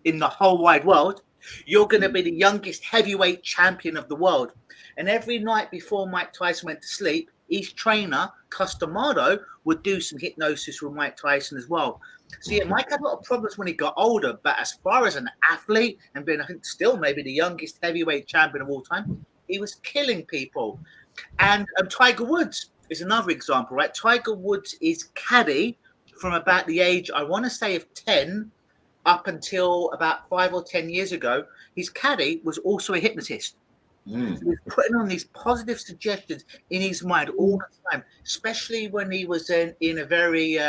in the whole wide world. You're going to be the youngest heavyweight champion of the world. And every night before Mike Tyson went to sleep, his trainer, Customado, would do some hypnosis with Mike Tyson as well. So yeah, Mike had a lot of problems when he got older, but as far as an athlete and being, I think, still maybe the youngest heavyweight champion of all time, he was killing people. And Tiger Woods is another example, right? Tiger Woods is caddy from about the age, I want to say, of 10 up until about 5 or 10 years ago. His caddy was also a hypnotist. So he was putting on these positive suggestions in his mind all the time, especially when he was in a very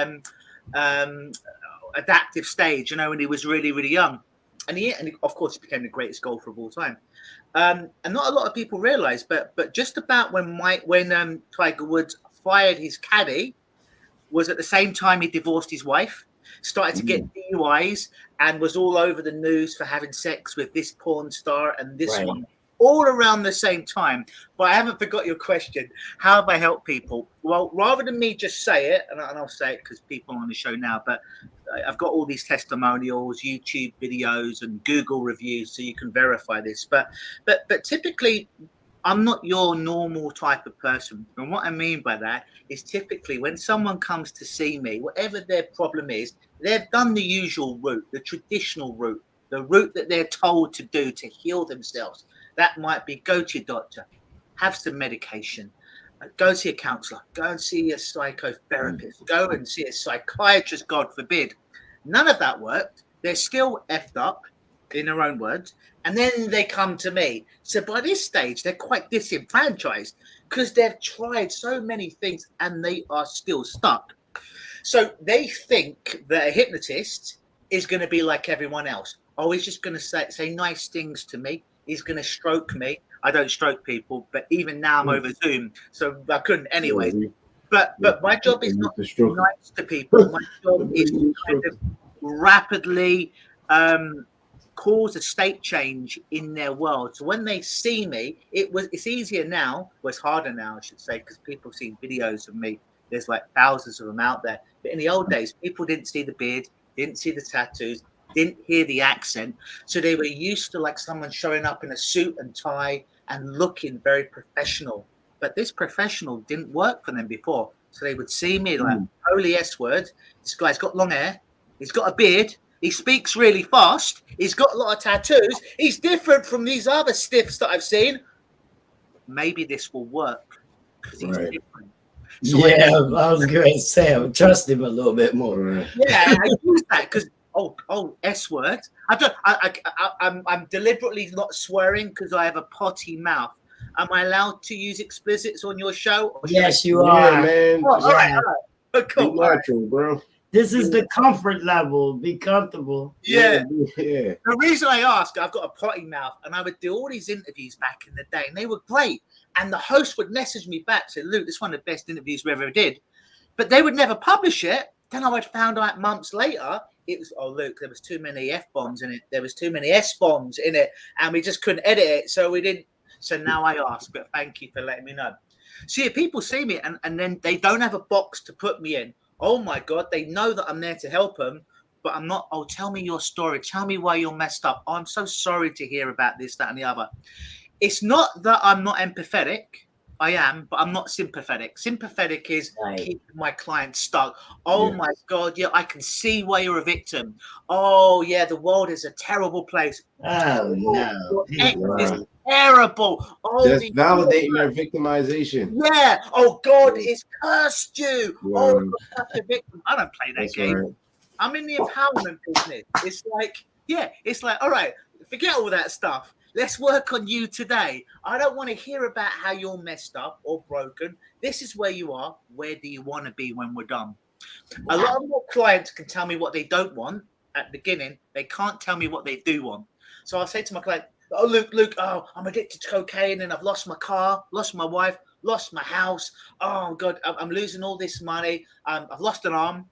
adaptive stage, when he was really, really young. And of course, he became the greatest golfer of all time. And not a lot of people realize, but just about when Tiger Woods fired his caddy was at the same time he divorced his wife, started to get DUIs, and was all over the news for having sex with this porn star and this one, all around the same time. But I haven't forgot your question. How have I helped people? Well, rather than me just say it, and I'll say it because people are on the show now, but I've got all these testimonials, YouTube videos, and Google reviews, so you can verify this. But typically, I'm not your normal type of person. And what I mean by that is typically when someone comes to see me, whatever their problem is, they've done the usual route, the traditional route, the route that they're told to do to heal themselves. That might be go to your doctor, have some medication, go see a counselor, go and see a psychotherapist, go and see a psychiatrist, God forbid. None of that worked. They're still effed up, in their own words, and then they come to me. So by this stage, they're quite disenfranchised because they've tried so many things and they are still stuck. So they think that a hypnotist is going to be like everyone else. Oh, he's just going to say nice things to me. He's going to stroke me. I don't stroke people, but even now I'm over Zoom, so I couldn't anyway. But my job is not nice to people. My job is to kind of rapidly cause a state change in their world. So when they see me, it's easier now. Well, it's harder now, I should say, because people have seen videos of me. There's like thousands of them out there. But in the old days, people didn't see the beard, didn't see the tattoos, didn't hear the accent. So they were used to like someone showing up in a suit and tie and looking very professional. But this professional didn't work for them before. So they would see me like, holy S word, this guy's got long hair, he's got a beard, he speaks really fast, he's got a lot of tattoos, he's different from these other stiffs that I've seen. Maybe this will work because he's different. So I was going to say, I would trust him a little bit more. Yeah, I use that because S word. I'm deliberately not swearing because I have a potty mouth. Am I allowed to use explicits on your show? Yes, you are. Yeah, man. All right. Cool. Be natural, bro. This is the comfort level. Be comfortable. Yeah. Yeah. The reason I ask, I've got a potty mouth, and I would do all these interviews back in the day, and they were great. And the host would message me back, say, Luke, this is one of the best interviews we ever did. But they would never publish it. Then I would found out months later, it was, Luke, there was too many F-bombs in it. There was too many S-bombs in it, and we just couldn't edit it. So we didn't. So now I ask, but thank you for letting me know. See, if people see me and then they don't have a box to put me in, oh my God, they know that I'm there to help them, but I'm not, tell me your story. Tell me why you're messed up. Oh, I'm so sorry to hear about this, that, and the other. It's not that I'm not empathetic. I am, but I'm not sympathetic. Sympathetic is keeping my client stuck. Oh my God, yeah, I can see why you're a victim. Oh yeah, the world is a terrible place. Oh no. terrible. Oh, Just validating their victimization. yeah. Oh, God has cursed you. Oh, Wow. you're such a victim. I don't play that That's game. right. I'm in the empowerment business. It's like, yeah, it's like, all right, forget all that stuff. Let's work on you today. I don't want to hear about how you're messed up or broken. This is where you are. Where do you want to be when we're done? A lot of more clients can tell me what they don't want at the beginning. They can't tell me what they do want. So I'll say to my client, oh, Luke, oh, I'm addicted to cocaine and I've lost my car, lost my wife, lost my house. Oh, God, I'm losing all this money. I've lost an arm.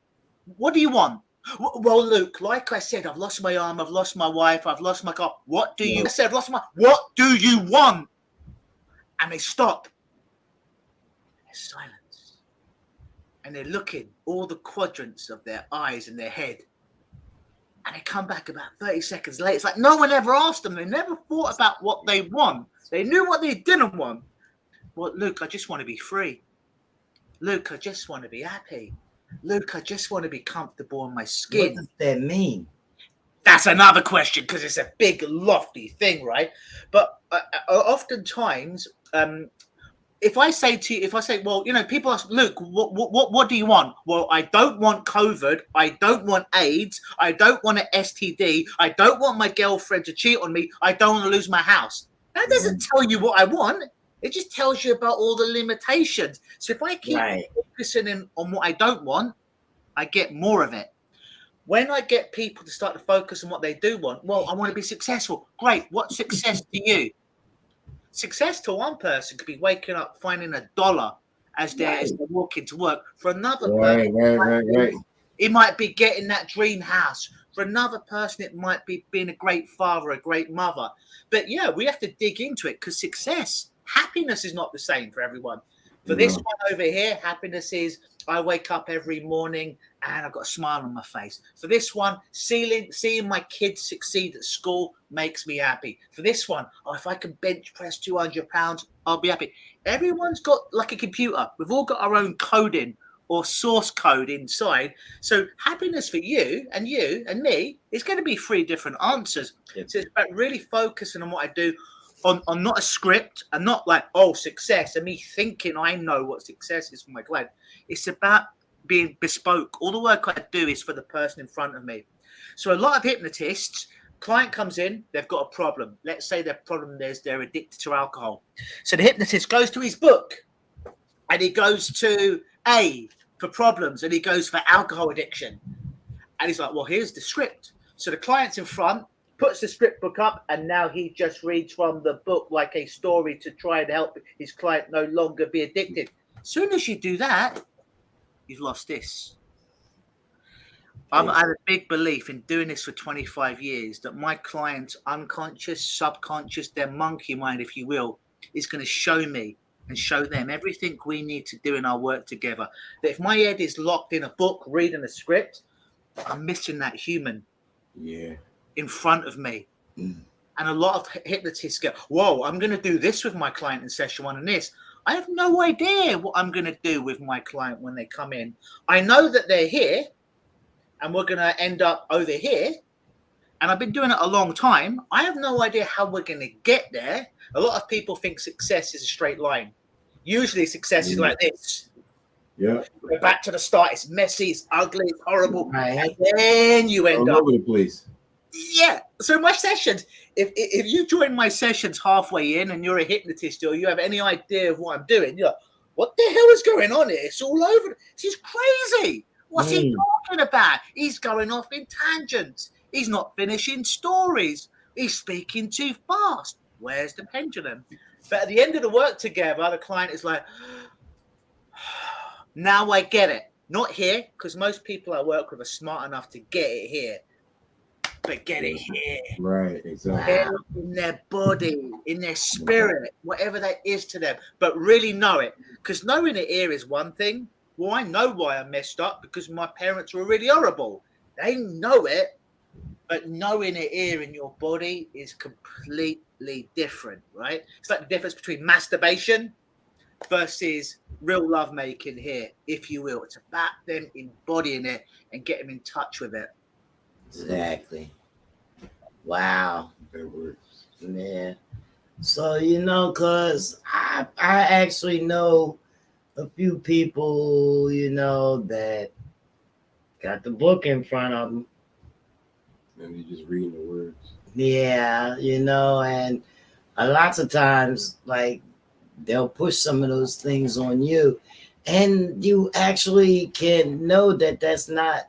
What do you want? Well, Luke, like I said, I've lost my arm, I've lost my wife, I've lost my car. What do you? I said, what do you want? And they stop. There's silence. And they're looking all the quadrants of their eyes and their head. And they come back about 30 seconds later. It's like no one ever asked them. They never thought about what they want. They knew what they didn't want. Well, Luke, I just want to be free. Luke, I just want to be happy. Luke, I just want to be comfortable in my skin. What does that mean? That's another question because it's a big, lofty thing, right? But oftentimes, if I say, well, you know, people ask, Luke, what do you want? Well, I don't want COVID. I don't want AIDS. I don't want an STD. I don't want my girlfriend to cheat on me. I don't want to lose my house. That doesn't tell you what I want. It just tells you about all the limitations. So if I keep focusing in on what I don't want, I get more of it. When I get people to start to focus on what they do want, well, I want to be successful. Great. What's success to you? Success to one person could be waking up, finding $1 as they're walking to work. For another person, it might be getting that dream house. For another person, it might be being a great father, a great mother. But yeah, we have to dig into it because happiness is not the same for everyone. For this one over here, happiness is I wake up every morning and I've got a smile on my face. For this one, seeing my kids succeed at school makes me happy. For this one, if I can bench press 200 pounds, I'll be happy. Everyone's got like a computer. We've all got our own coding or source code inside. So happiness for you and me is going to be 3 different answers. Yep. So it's about really focusing on what I do. On not a script and not like, success and me thinking I know what success is for my client. It's about being bespoke. All the work I do is for the person in front of me. So a lot of hypnotists, client comes in, they've got a problem. Let's say their problem is they're addicted to alcohol. So the hypnotist goes to his book and he goes to A for problems and he goes for alcohol addiction. And he's like, well, here's the script. So the client's in front, puts the script book up, and now he just reads from the book like a story to try and help his client no longer be addicted. As soon as you do that, you've lost this. I have a big belief in doing this for 25 years that my client's unconscious, subconscious, their monkey mind, if you will, is going to show me and show them everything we need to do in our work together. That if my head is locked in a book, reading a script, I'm missing that human. Yeah. In front of me. And a lot of hypnotists go, whoa, I'm going to do this with my client in session 1 and this. I have no idea what I'm going to do with my client when they come in. I know that they're here and we're going to end up over here. And I've been doing it a long time. I have no idea how we're going to get there. A lot of people think success is a straight line. Usually success is like this. Yeah. We're back to the start. It's messy, it's ugly, it's horrible. And then you end up all over the place. Yeah. So my sessions, if you join my sessions halfway in and you're a hypnotist or you have any idea of what I'm doing, you're like, what the hell is going on here? It's all over. This is crazy. What's he talking about? He's going off in tangents. He's not finishing stories. He's speaking too fast. Where's the pendulum? But at the end of the work together, the client is like, now I get it. Not here, because most people I work with are smart enough to get it here. But get it here. Right, exactly. In their body, in their spirit, whatever that is to them. But really know it. Because knowing it here is one thing. Well, I know why I messed up because my parents were really horrible. They know it. But knowing it here in your body is completely different, right? It's like the difference between masturbation versus real love making here, if you will. It's about them embodying it and getting in touch with it. Exactly. Wow. That works. Yeah. So, you know, because I actually know a few people, you know, that got the book in front of them. And you're just reading the words. Yeah, you know, and a lots of times, like, they'll push some of those things on you. And you actually can know that that's not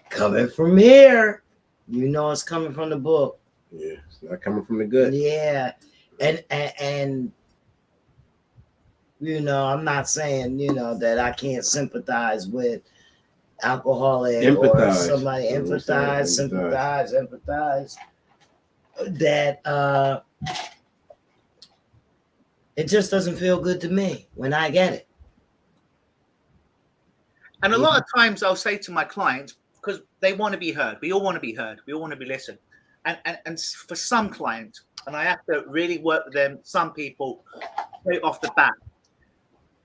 coming from here. You know, it's coming from the book. Yeah, it's not coming from the gut. Yeah. And you know, I'm not saying, you know, that I can't sympathize with alcoholic or Empathize. somebody. Empathize that it just doesn't feel good to me when I get it. And a lot of times I'll say to my clients, because they want to be heard. We all want to be heard. We all want to be listened. And for some clients, and I have to really work with them, some people, straight off the bat,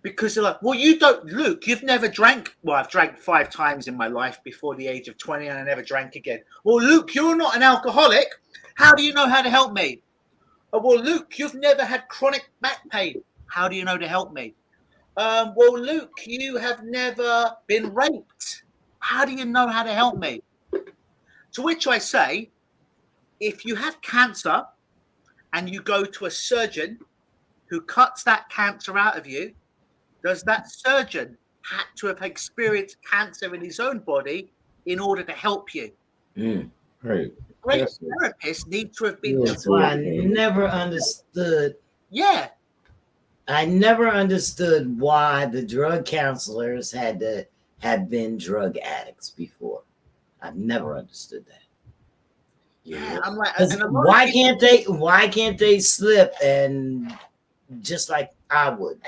because they're like, well, you don't, Luke, you've never drank. Well, I've drank 5 times in my life before the age of 20, and I never drank again. Well, Luke, you're not an alcoholic. How do you know how to help me? Oh, well, Luke, you've never had chronic back pain. How do you know to help me? Well, Luke, you have never been raped. How do you know how to help me? To which I say, if you have cancer and you go to a surgeon who cuts that cancer out of you, does that surgeon have to have experienced cancer in his own body in order to help you? Right. Great Yes. therapists need to have been. That's why I never understood. Yeah. I never understood why the drug counselors had to have been drug addicts before. I've never understood that. Yeah, I'm like, 'Cause and a lot why of people, can't they slip and just like I would?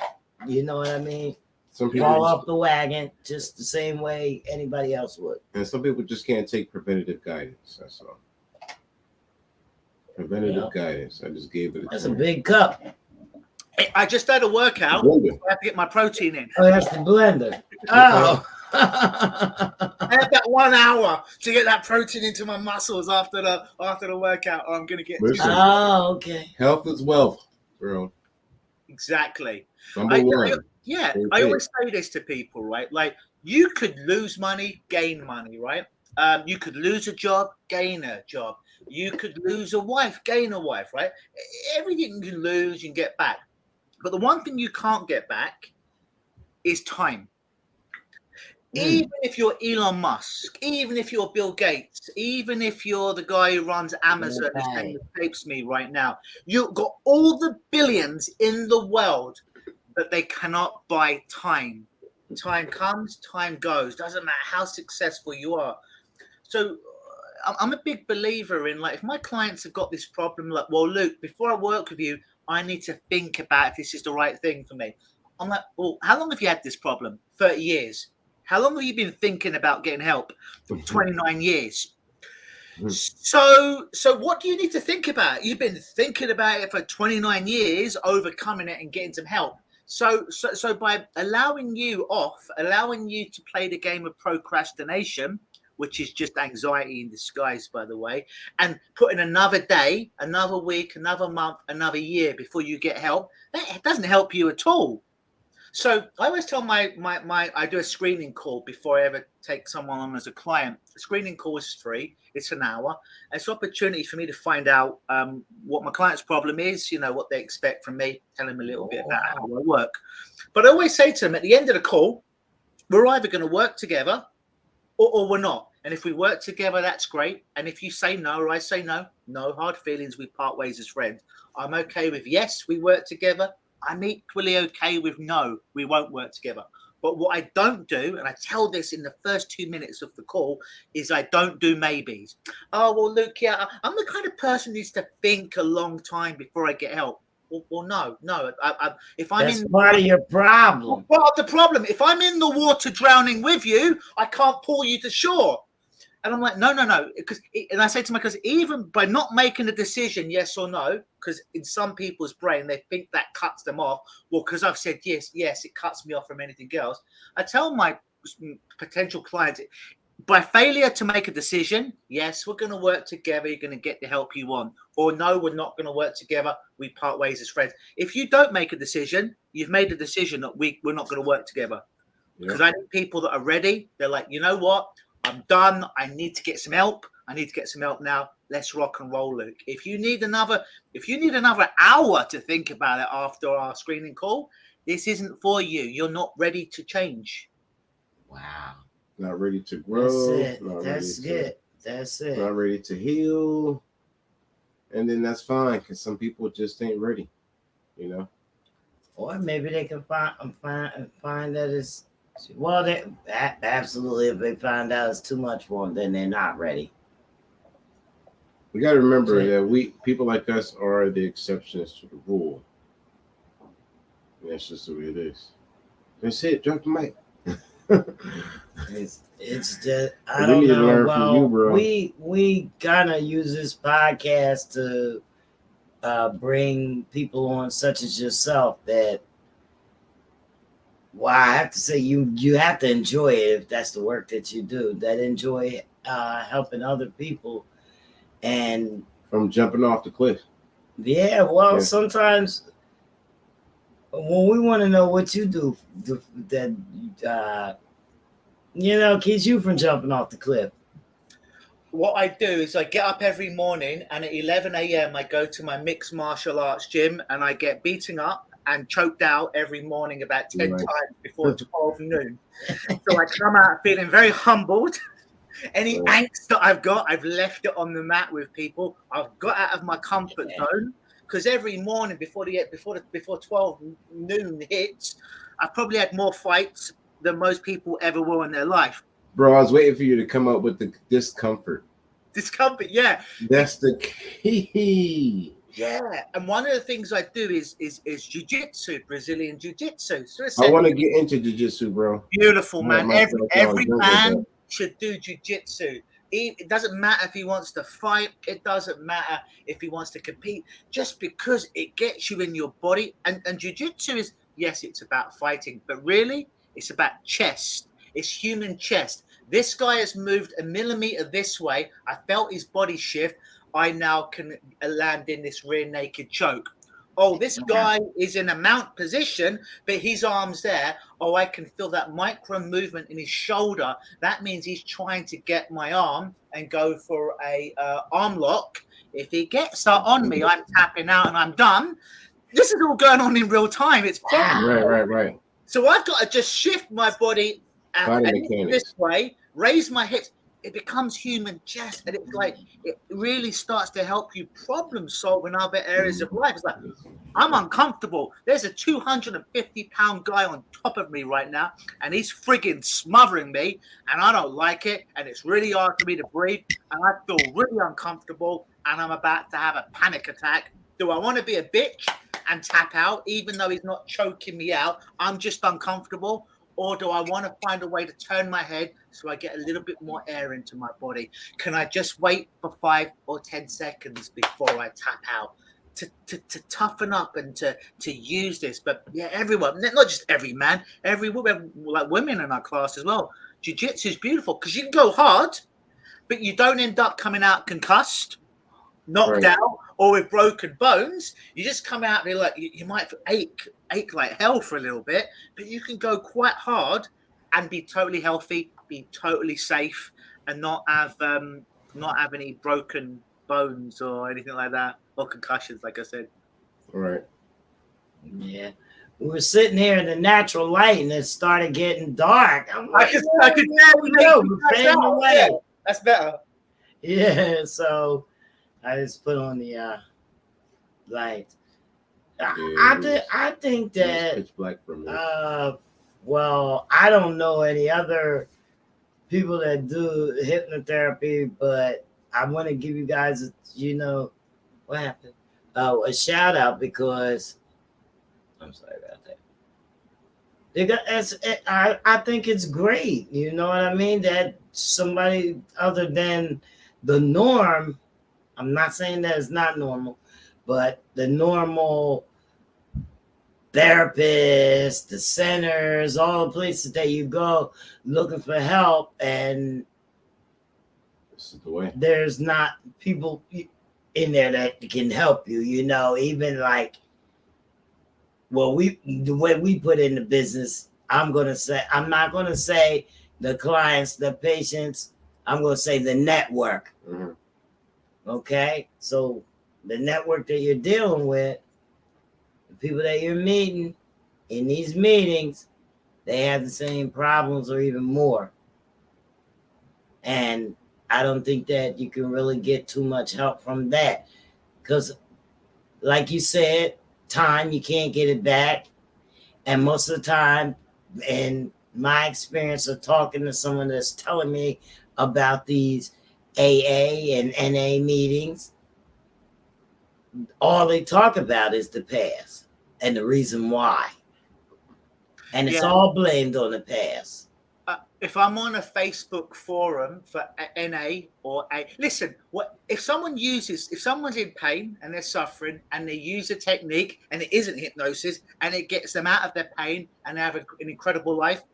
You know what I mean? Some people Fall just, off the wagon just the same way anybody else would. and some people just can't take preventative guidance. That's all. Preventative guidance. I just gave it a That's try. a big cup. I just had a workout. Blender. I have to get my protein in. Oh, that's the blender. Oh. I have that 1 hour to get that protein into my muscles after the workout, or I'm gonna get Listen. Oh, okay. Health is wealth, bro. exactly. Number one. I always say this to people, right? Like, you could lose money, gain money, right? You could lose a job, gain a job. You could lose a wife, gain a wife, right? Everything you can lose, you can get back. But the one thing you can't get back is time. Even if you're Elon Musk, even if you're Bill Gates, even if you're the guy who runs Amazon, whose name escapes me right now, you've got all the billions in the world, but they cannot buy time. Time comes, time goes. Doesn't matter how successful you are. So I'm a big believer in, like, if my clients have got this problem, like, well, Luke, before I work with you, I need to think about if this is the right thing for me. I'm like, well, how long have you had this problem? 30 years. How long have you been thinking about getting help? 29 years. So what do you need to think about? You've been thinking about it for 29 years, overcoming it and getting some help. So by allowing you to play the game of procrastination, which is just anxiety in disguise, by the way, and putting another day, another week, another month, another year before you get help, that doesn't help you at all. So I always tell my I do a screening call before I ever take someone on as a client. The screening call is free. It's an hour. It's an opportunity for me to find out what my client's problem is, you know, what they expect from me, tell them a little bit about how I work. But I always say to them at the end of the call, we're either going to work together or we're not. And if we work together, that's great. And if you say no or I say no, no hard feelings, we part ways as friends. I'm okay with yes, we work together. I'm equally okay with no, we won't work together. But what I don't do, and I tell this in the first 2 minutes of the call, is I don't do maybes. Oh, well, Luke, yeah, I'm the kind of person who needs to think a long time before I get help. Well, no. If I'm That's part of your problem. Part of the problem. If I'm in the water drowning with you, I can't pull you to shore. And I'm like, no. And I say to my cousin, even by not making a decision, yes or no, because in some people's brain, they think that cuts them off. Well, because I've said yes, it cuts me off from anything else. I tell my potential clients, by failure to make a decision, yes, we're going to work together. You're going to get the help you want. Or no, we're not going to work together. We part ways as friends. If you don't make a decision, you've made a decision that we're not going to work together. Because I need people that are ready. They're like, you know what? I'm done. I need to get some help. I need to get some help now. Let's rock and roll, Luke. If you need another hour to think about it after our screening call, this isn't for you. You're not ready to change. Wow. Not ready to grow. That's it. That's good. That's it. Not ready to heal. And then that's fine, because some people just ain't ready, you know. Or maybe they can find that it's, well, they absolutely, if they find out it's too much for them, then they're not ready. We got to remember that people like us are the exceptions to the rule. And that's just the way it is. That's it. Drop the mic. It's just, I don't know. Learn from you, bro. We gotta use this podcast to bring people on such as yourself that, well, I have to say you have to enjoy it if that's the work that you do. That enjoy helping other people, and from jumping off the cliff. Yeah, well, sometimes when we want to know what you do that keeps you from jumping off the cliff. What I do is I get up every morning, and at 11 a.m. I go to my mixed martial arts gym, and I get beaten up and choked out every morning about 10 times before 12 noon. So I come out feeling very humbled. Any angst that I've got, I've left it on the mat with people. I've got out of my comfort zone, because every morning before 12 noon hits, I've probably had more fights than most people ever will in their life. Bro, I was waiting for you to come up with the discomfort. Discomfort, yeah. That's the key. Yeah, and one of the things I do is jiu-jitsu, Brazilian jiu-jitsu. So I want to get into jiu-jitsu, bro. Beautiful, man. Every man should do jiu-jitsu. It doesn't matter if he wants to fight. It doesn't matter if he wants to compete. Just because it gets you in your body. And jiu-jitsu is, yes, it's about fighting, but really, it's about chest. It's human chest. This guy has moved a millimeter this way. I felt his body shift. I now can land in this rear naked choke. Oh, this guy is in a mount position, but his arm's there. Oh, I can feel that micro movement in his shoulder. That means he's trying to get my arm and go for a arm lock. If he gets that on me, I'm tapping out and I'm done. This is all going on in real time. It's right. So I've got to just shift my body this way, raise my hips. It becomes human chest, and it's like it really starts to help you problem solve in other areas of life. It's like, I'm uncomfortable. There's a 250-pound guy on top of me right now, and he's friggin' smothering me, and I don't like it, and it's really hard for me to breathe, and I feel really uncomfortable, and I'm about to have a panic attack. Do I want to be a bitch and tap out, even though he's not choking me out? I'm just uncomfortable. Or do I want to find a way to turn my head so I get a little bit more air into my body? Can I just wait for 5 or 10 seconds before I tap out to toughen up and to use this? But yeah, everyone, not just every man, every woman, like women in our class as well. Jiu-jitsu is beautiful because you can go hard, but you don't end up coming out concussed, knocked out, or with broken bones. You just come out and like you might ache like hell for a little bit, but you can go quite hard and be totally healthy, be totally safe, and not have any broken bones or anything like that, or concussions, like I said. All right. Yeah. We were sitting here in the natural light and it started getting dark. I'm like, I could fading away. That's better. Yeah, so I just put on the lights. I think that pitch black for me. well, I don't know any other people that do hypnotherapy, but I want to give you guys, what happened? A shout out because I'm sorry about that. I think it's great. You know what I mean? That somebody other than the norm. I'm not saying that it's not normal, but the normal therapists, the centers, all the places that you go looking for help, and This is the way. there's not people in there that can help you, you know, even like, well, the way we put in the business, I'm not gonna say the clients, the patients, I'm gonna say the network. Mm-hmm. Okay, so the network that you're dealing with, the people that you're meeting in these meetings, they have the same problems or even more. And I don't think that you can really get too much help from that. Because, like you said, time, you can't get it back. And most of the time, in my experience of talking to someone that's telling me about these AA and NA meetings, all they talk about is the past and the reason why. And it's all blamed on the past. If I'm on a Facebook forum for NA or A, listen, what if someone's in pain and they're suffering and they use a technique and it isn't hypnosis and it gets them out of their pain and they have an incredible life,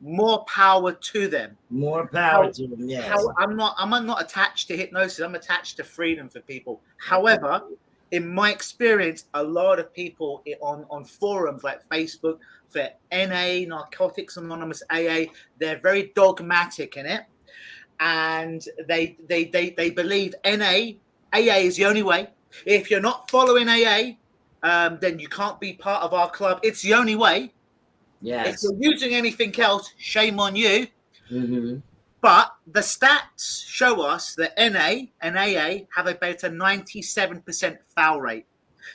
more power to them. More power to them, yes. I'm not attached to hypnosis. I'm attached to freedom for people. However, in my experience, a lot of people on forums like Facebook for NA, Narcotics Anonymous, AA, they're very dogmatic in it, and they believe AA is the only way. If you're not following AA, then you can't be part of our club. It's the only way. Yes. If you're using anything else, shame on you. Mm-hmm. But the stats show us that NA and AA have about a 97% foul rate.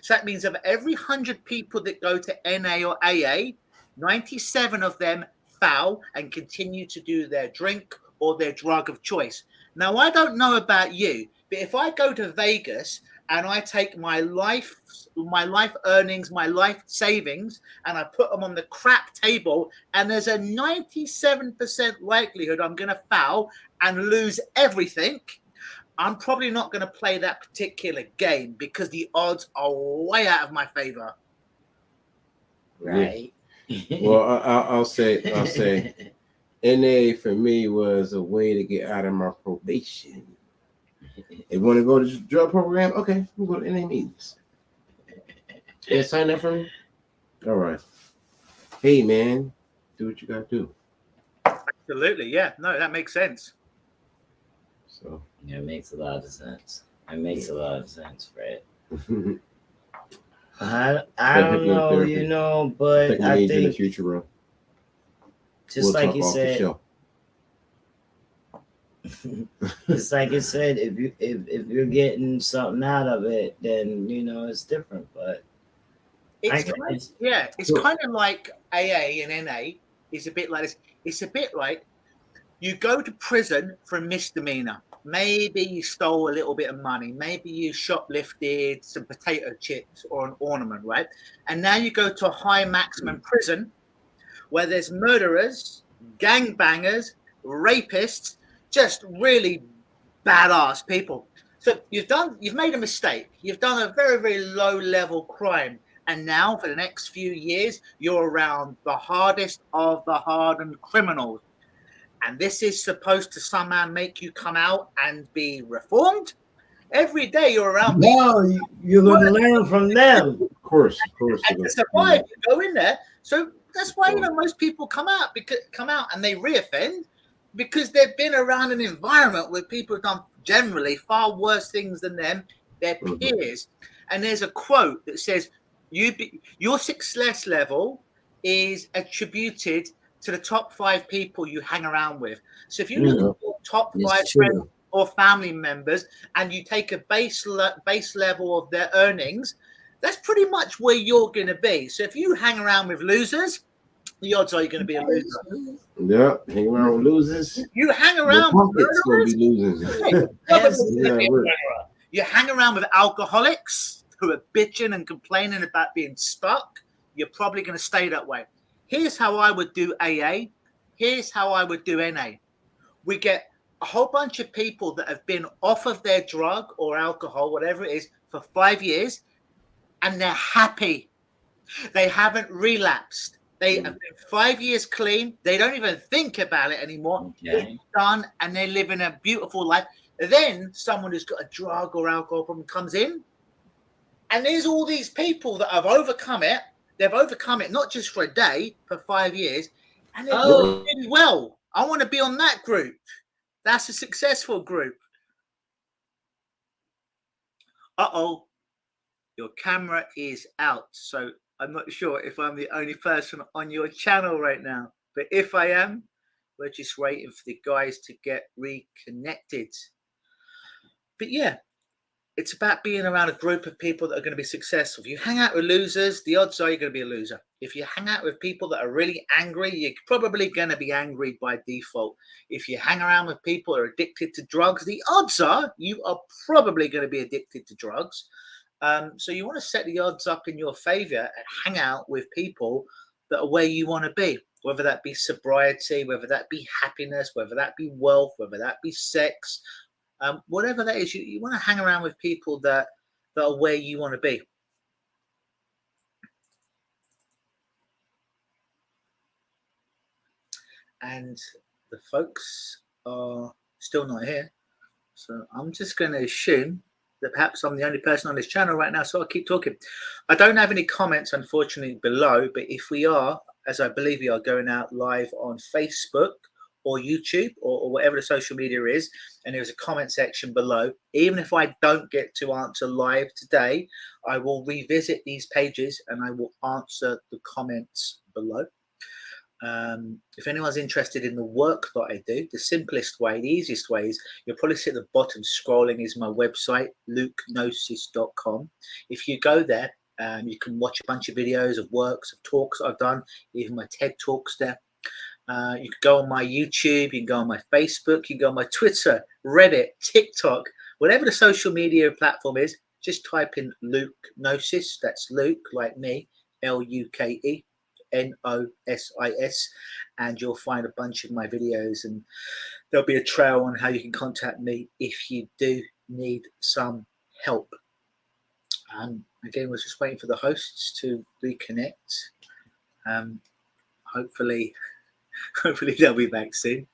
So that means of every 100 people that go to NA or AA, 97 of them foul and continue to do their drink or their drug of choice. Now, I don't know about you, but if I go to Vegas and I take my life earnings, my life savings, and I put them on the crap table, and there's a 97% likelihood I'm going to foul and lose everything, I'm probably not going to play that particular game because the odds are way out of my favor. Right. Yeah. Well, I'll say NA for me was a way to get out of my probation. If you want to go to the drug program, okay, we'll go to NA meetings. Yeah, sign up for me. All right. Hey, man, do what you got to do. Absolutely, yeah. No, that makes sense. So yeah, it makes a lot of sense. It makes a lot of sense, Fred. I don't know, you know, but I think in the future, bro. Just like you said. It's like you said, if you're getting something out of it, then you know it's different. But it's kind of like AA and NA is a bit like this. It's a bit like you go to prison for a misdemeanor. Maybe you stole a little bit of money. Maybe you shoplifted some potato chips or an ornament, right? And now you go to a high maximum prison where there's murderers, gangbangers, rapists, just really badass people. So you've made a mistake. You've done a very, very low level crime. And now for the next few years, you're around the hardest of the hardened criminals. And this is supposed to somehow make you come out and be reformed. Every day you're around. No, you're going to learn from them. Of course. And to survive, you go in there. So that's why most people come out and they reoffend because they've been around an environment where people have done generally far worse things than them, their peers. And there's a quote that says, your success level is attributed to the top 5 people you hang around with. So if you look at your top 5 friends or family members and you take a base level of their earnings, that's pretty much where you're going to be. So if you hang around with losers, the odds are you're going to be a loser. Yeah, hang around with losers. You hang around with murderers, you hang around with alcoholics who are bitching and complaining about being stuck, you're probably going to stay that way. Here's how I would do AA. Here's how I would do NA. We get a whole bunch of people that have been off of their drug or alcohol, whatever it is, for 5 years, and they're happy. They haven't relapsed. They have been 5 years clean. They don't even think about it anymore. Okay. It's done, and they're living a beautiful life. Then someone who's got a drug or alcohol problem comes in, and there's all these people that have overcome it. They've overcome it not just for a day, for 5 years, and they're doing really well. I want to be on that group. That's a successful group. Uh-oh, your camera is out. So I'm not sure if I'm the only person on your channel right now. But if I am, we're just waiting for the guys to get reconnected. But yeah, it's about being around a group of people that are going to be successful. If you hang out with losers, the odds are you're going to be a loser. If you hang out with people that are really angry, you're probably going to be angry by default. If you hang around with people that are addicted to drugs, the odds are you are probably going to be addicted to drugs. So you want to set the odds up in your favor and hang out with people that are where you want to be, whether that be sobriety, whether that be happiness, whether that be wealth, whether that be sex. Whatever that is, you want to hang around with people that are where you want to be. And the folks are still not here. So I'm just going to assume that perhaps I'm the only person on this channel right now, so I'll keep talking. I don't have any comments, unfortunately, below, but if we are, as I believe we are, going out live on Facebook or YouTube or whatever the social media is, and there's a comment section below. Even if I don't get to answer live today, I will revisit these pages and I will answer the comments below. If anyone's interested in the work that I do, the simplest way, the easiest way is you'll probably see at the bottom scrolling is my website, lukenosis.com. If you go there, you can watch a bunch of videos of works, of talks I've done, even my TED Talks there. You can go on my YouTube, you can go on my Facebook, you can go on my Twitter, Reddit, TikTok, whatever the social media platform is, just type in Lukenosis. That's Luke, like me, Lukenosis, and you'll find a bunch of my videos, and there'll be a trail on how you can contact me if you do need some help. Again, we're just waiting for the hosts to reconnect. Hopefully they'll be back soon.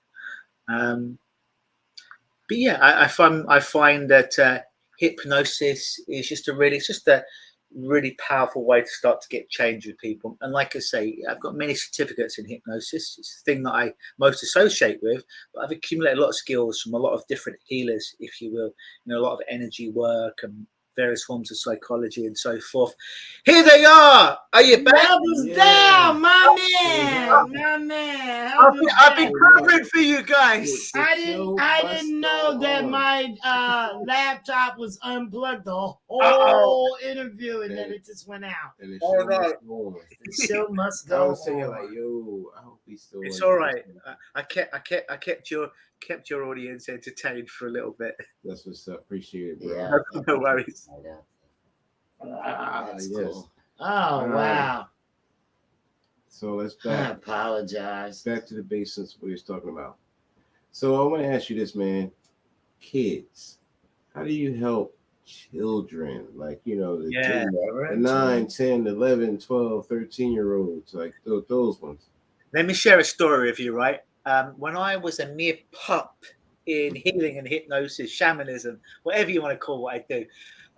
But yeah, I find that hypnosis is just a really powerful way to start to get change with people. And like I say, I've got many certificates in hypnosis. It's the thing that I most associate with, but I've accumulated a lot of skills from a lot of different healers, if you will, a lot of energy work and various forms of psychology and so forth. Here they are. Are you back? Brothers down, my man. I've been covering for you guys. I didn't know that my laptop was unplugged the whole interview, and then it just went out. And The show must go. I was saying like, yo, I hope he's still. It's all right. I kept your audience entertained for a little bit. That's what's up. Appreciate it, bro. Yeah. No worries. That's yes. cool. Oh, wow. So let's I back apologize. to the basics we was talking about. So I want to ask you this, man. Kids, how do you help children? Like, the 9, 10, 11, 12, 13-year-olds, like those ones. Let me share a story with you, right? When I was a mere pup in healing and hypnosis, shamanism, whatever you want to call what I do,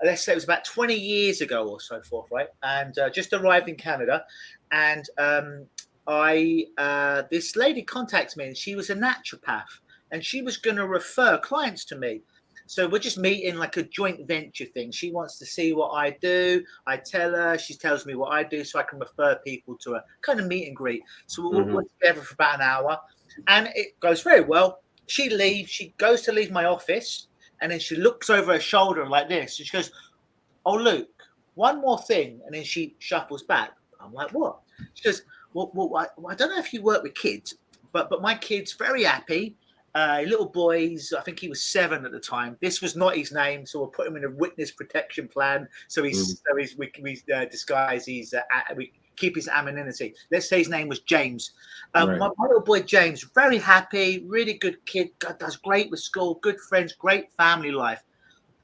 let's say it was about 20 years ago or so forth, right? And just arrived in Canada, and this lady contacted me, and she was a naturopath, and she was going to refer clients to me. So we're just meeting like a joint venture thing. She wants to see what I do. I tell her, she tells me what I do, so I can refer people to her, kind of meet and greet. So we're together for about an hour, and it goes very well. She leaves. She goes to leave my office, and then she looks over her shoulder like this, and she goes, "Oh, Luke, one more thing." And then she shuffles back. I'm like, "What?" She goes, well, I don't know if you work with kids, but my kid's very happy. Little boys, I think he was 7 at the time. This was not his name, so we'll put him in a witness protection plan. So we disguise we keep his anonymity. Let's say his name was James. Right. My little boy James, very happy, really good kid, does great with school, good friends, great family life.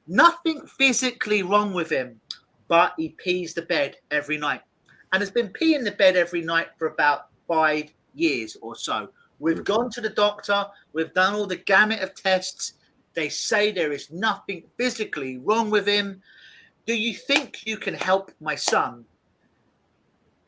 Nothing physically wrong with him, but he pees the bed every night, and has been peeing the bed every night for about 5 years or so. We've gone to the doctor. We've done all the gamut of tests. They say there is nothing physically wrong with him. Do you think you can help my son?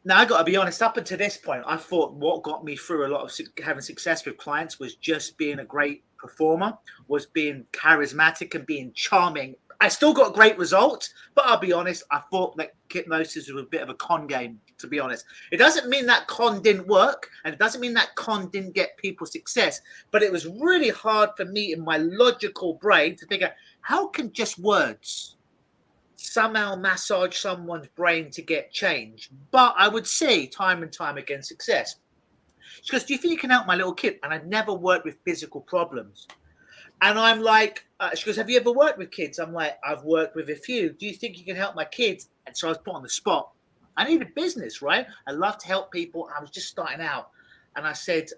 Now, I got to be honest, up until this point, I thought what got me through a lot of having success with clients was just being a great performer, was being charismatic and being charming. I still got great results, but I'll be honest, I thought that hypnosis was a bit of a con game, to be honest. It doesn't mean that con didn't work, and it doesn't mean that con didn't get people success, but it was really hard for me in my logical brain to figure, how can just words somehow massage someone's brain to get change? But I would see time and time again success. She goes, do you think you can help my little kid? And I've never worked with physical problems. And I'm like, she goes, have you ever worked with kids? I'm like, I've worked with a few. Do you think you can help my kids? And so I was put on the spot. I need a business, right? I love to help people. I was just starting out. And I said,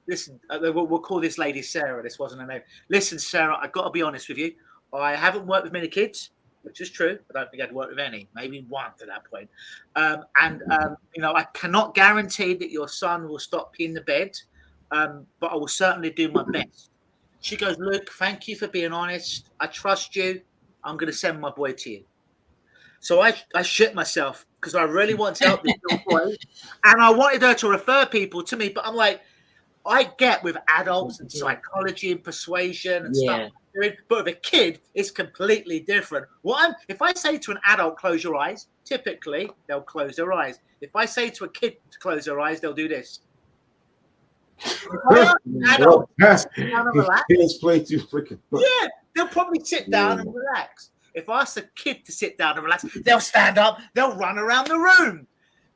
listen, we'll call this lady Sarah. This wasn't her name. Listen, Sarah, I've got to be honest with you. I haven't worked with many kids, which is true. I don't think I'd work with any, maybe one to that point. I cannot guarantee that your son will stop peeing the bed, but I will certainly do my best. She goes, Luke, thank you for being honest. I trust you. I'm going to send my boy to you. So I shit myself because I really wanted to help this little boy. And I wanted her to refer people to me, but I'm like, I get with adults and psychology and persuasion and stuff. But with a kid, it's completely different. If I say to an adult, close your eyes, typically they'll close their eyes. If I say to a kid to close their eyes, they'll do this. Adult, sit down and relax. Yeah, they'll probably sit down and relax. If I ask a kid to sit down and relax, they'll stand up, they'll run around the room.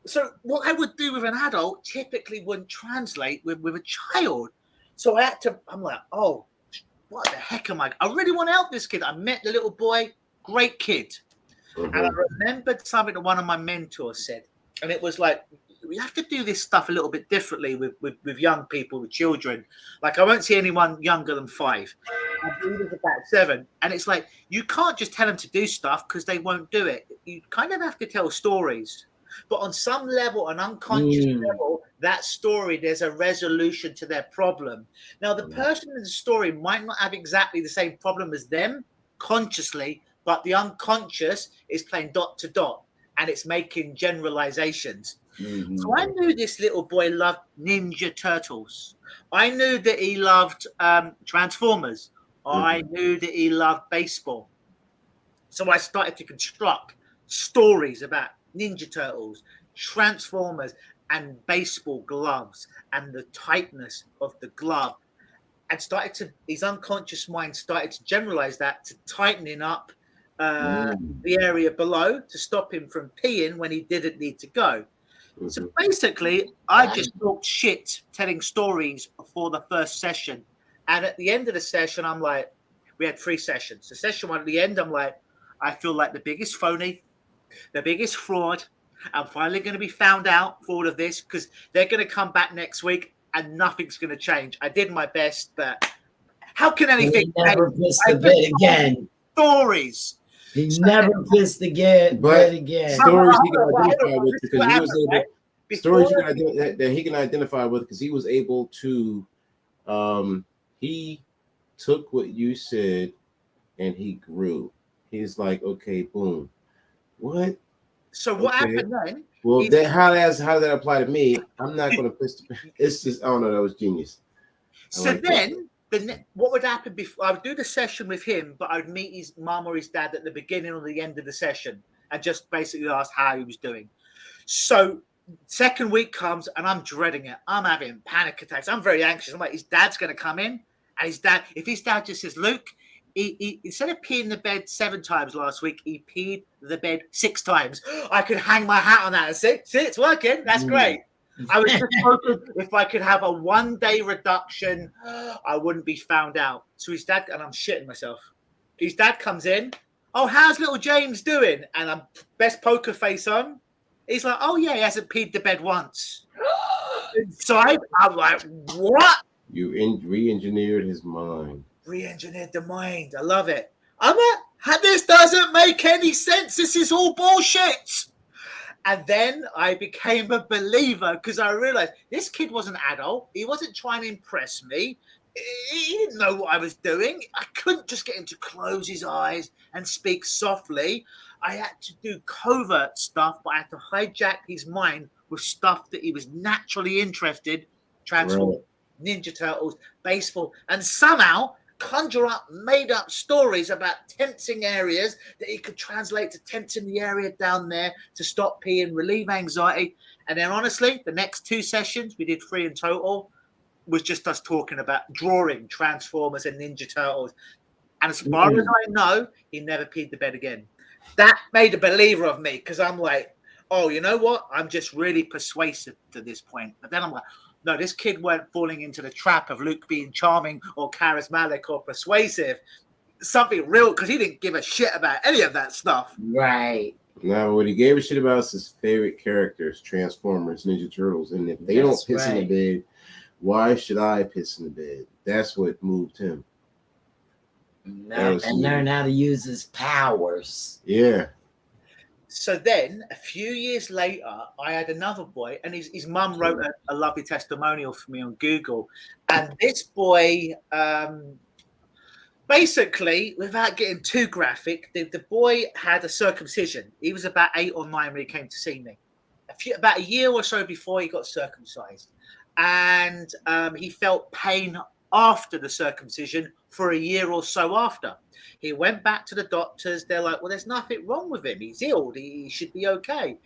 So what I would do with an adult typically wouldn't translate with a child. So I'm like, oh, what the heck am I really want to help this kid. I met the little boy, great kid. And I remembered something that one of my mentors said. And it was like, we have to do this stuff a little bit differently with young people, with children. Like, I won't see anyone younger than 5. I believe it's about 7. And it's like, you can't just tell them to do stuff because they won't do it. You kind of have to tell stories. But on some level, an unconscious level, that story, there's a resolution to their problem. Now, the person in the story might not have exactly the same problem as them consciously, but the unconscious is playing dot to dot and it's making generalizations. So I knew this little boy loved Ninja Turtles. I knew that he loved Transformers. I knew that he loved baseball. So I started to construct stories about Ninja Turtles, Transformers, and baseball gloves, and the tightness of the glove, and his unconscious mind started to generalize that to tightening up the area below to stop him from peeing when he didn't need to go. So basically, I just talked shit, telling stories for the first session, and at the end of the session, I'm like, we had 3 sessions. So session 1, at the end, I'm like, I feel like the biggest phony, the biggest fraud. I'm finally going to be found out for all of this because they're going to come back next week and nothing's going to change. I did my best, but how can anything change? Never pissed the bed again. Stories. He never pissed the bed again. Stories he can identify with because he was able. Stories that he can identify with because he was able to. He took what you said, and he grew. He's like, okay, boom. What? So what happened then? Well, how does that apply to me? I'm not going to piss. It's just, I don't know. That was genius. So then, what would happen before? I would do the session with him, but I would meet his mom or his dad at the beginning or the end of the session and just basically ask how he was doing. So second week comes and I'm dreading it. I'm having panic attacks. I'm very anxious. I'm like, his dad's going to come in, and if his dad just says, Luke, he instead of peeing the bed 7 times last week, he peed the bed 6 times. I could hang my hat on that and say, see, it's working. That's great. I was just hoping if I could have a 1-day reduction, I wouldn't be found out. So his dad, and I'm shitting myself. His dad comes in. Oh, how's little James doing? And I'm best poker face on. He's like, oh yeah, he hasn't peed the bed once. So I'm like, what? You re-engineered his mind. Re-engineered the mind. I love it. I'm like, this doesn't make any sense. This is all bullshit. And then I became a believer because I realized this kid was an adult. He wasn't trying to impress me. He didn't know what I was doing. I couldn't just get him to close his eyes and speak softly. I had to do covert stuff, but I had to hijack his mind with stuff that he was naturally interested. Transform, Ninja Turtles, baseball, and somehow conjure up made-up stories about tensing areas that he could translate to tensing the area down there to stop peeing, relieve anxiety. And then honestly, the next 2 sessions, we did 3 in total, was just us talking about drawing Transformers and Ninja Turtles. And as far as I know, he never peed the bed again. That made a believer of me, because I'm like, oh, you know what? I'm just really persuasive to this point. But then I'm like, no, this kid weren't falling into the trap of Luke being charming or charismatic or persuasive. Something real, because he didn't give a shit about any of that stuff. Right. Now, what he gave a shit about is his favorite characters, Transformers, Ninja Turtles. And if they don't piss in the bed, why should I piss in the bed? That's what moved him. And learn how to use his powers. Yeah. So then, a few years later, I had another boy, and his mum wrote a lovely testimonial for me on Google. And this boy, basically, without getting too graphic, the boy had a circumcision. He was about 8 or 9 when he came to see me. About a year or so before he got circumcised. And he felt pain after the circumcision for a year or so after. He went back to the doctors. They're like, well, there's nothing wrong with him. He's healed. He should be okay.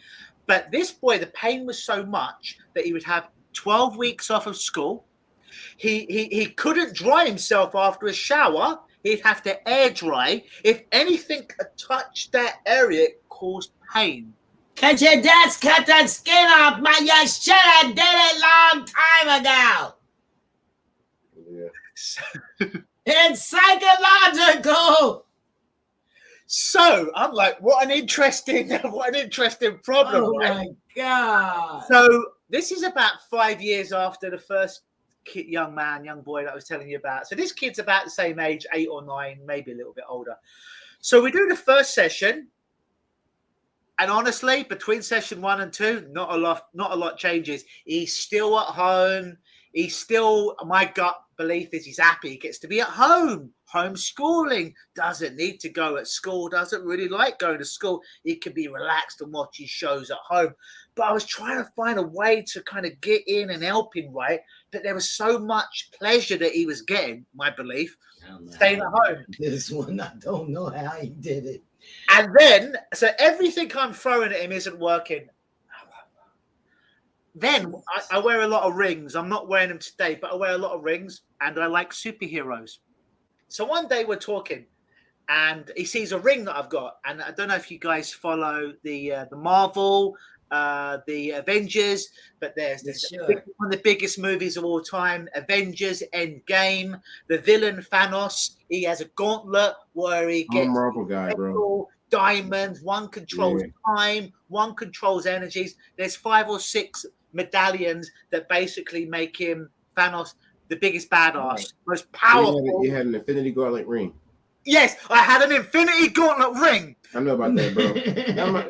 But this boy, the pain was so much that he would have 12 weeks off of school. He couldn't dry himself after a shower. He'd have to air dry. If anything touched that area, it caused pain. Cause your dad's cut that skin off, man. You should have did it long time ago. Yeah. It's psychological. So I'm like, what an interesting problem. Oh my God. So this is about 5 years after the first young boy that I was telling you about. So this kid's about the same age, 8 or 9, maybe a little bit older. So we do the first session. And honestly, between session 1 and 2, not a lot changes. He's still at home. He's still, my gut belief is he's happy. He gets to be at home, homeschooling, doesn't need to go at school, doesn't really like going to school. He can be relaxed and watch his shows at home. But I was trying to find a way to kind of get in and help him, right? But there was so much pleasure that he was getting, my belief, staying at home. This one, I don't know how he did it. And then, so everything I'm throwing at him isn't working. Then I wear a lot of rings. I'm not wearing them today, but I wear a lot of rings, and I like superheroes. So one day we're talking, and he sees a ring that I've got, and I don't know if you guys follow the Marvel, the Avengers, but there's one of the biggest movies of all time, Avengers Endgame. The villain Thanos, he has a gauntlet where he gets Marvel guy, bro. Diamonds. One controls time, one controls energies. There's 5 or 6 medallions that basically make him, Thanos, the biggest badass, most powerful. You had an Infinity Gauntlet ring. Yes, I had an Infinity Gauntlet ring. I know about that, bro.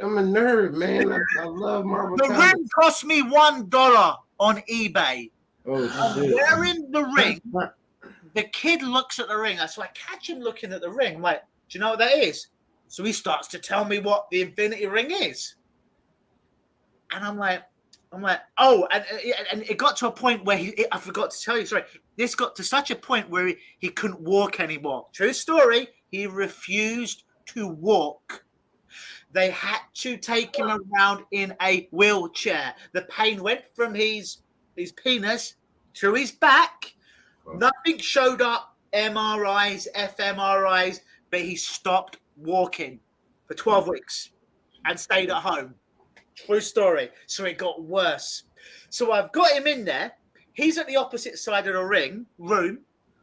I'm a nerd, man. I love Marvel. The ring cost me $1 on eBay. Oh, I'm wearing the ring. The kid looks at the ring. So I catch him looking at the ring. I'm like, do you know what that is? So he starts to tell me what the Infinity Ring is. And I'm like, oh, and it got to a point where I forgot to tell you, sorry. This got to such a point where he couldn't walk anymore. True story. He refused to walk. They had to take him around in a wheelchair. The pain went from his penis to his back. Wow. Nothing showed up, MRIs, fMRIs, but he stopped walking for 12 weeks and stayed at home. True story. So it got worse. So I've got him in there. He's at the opposite side of the room.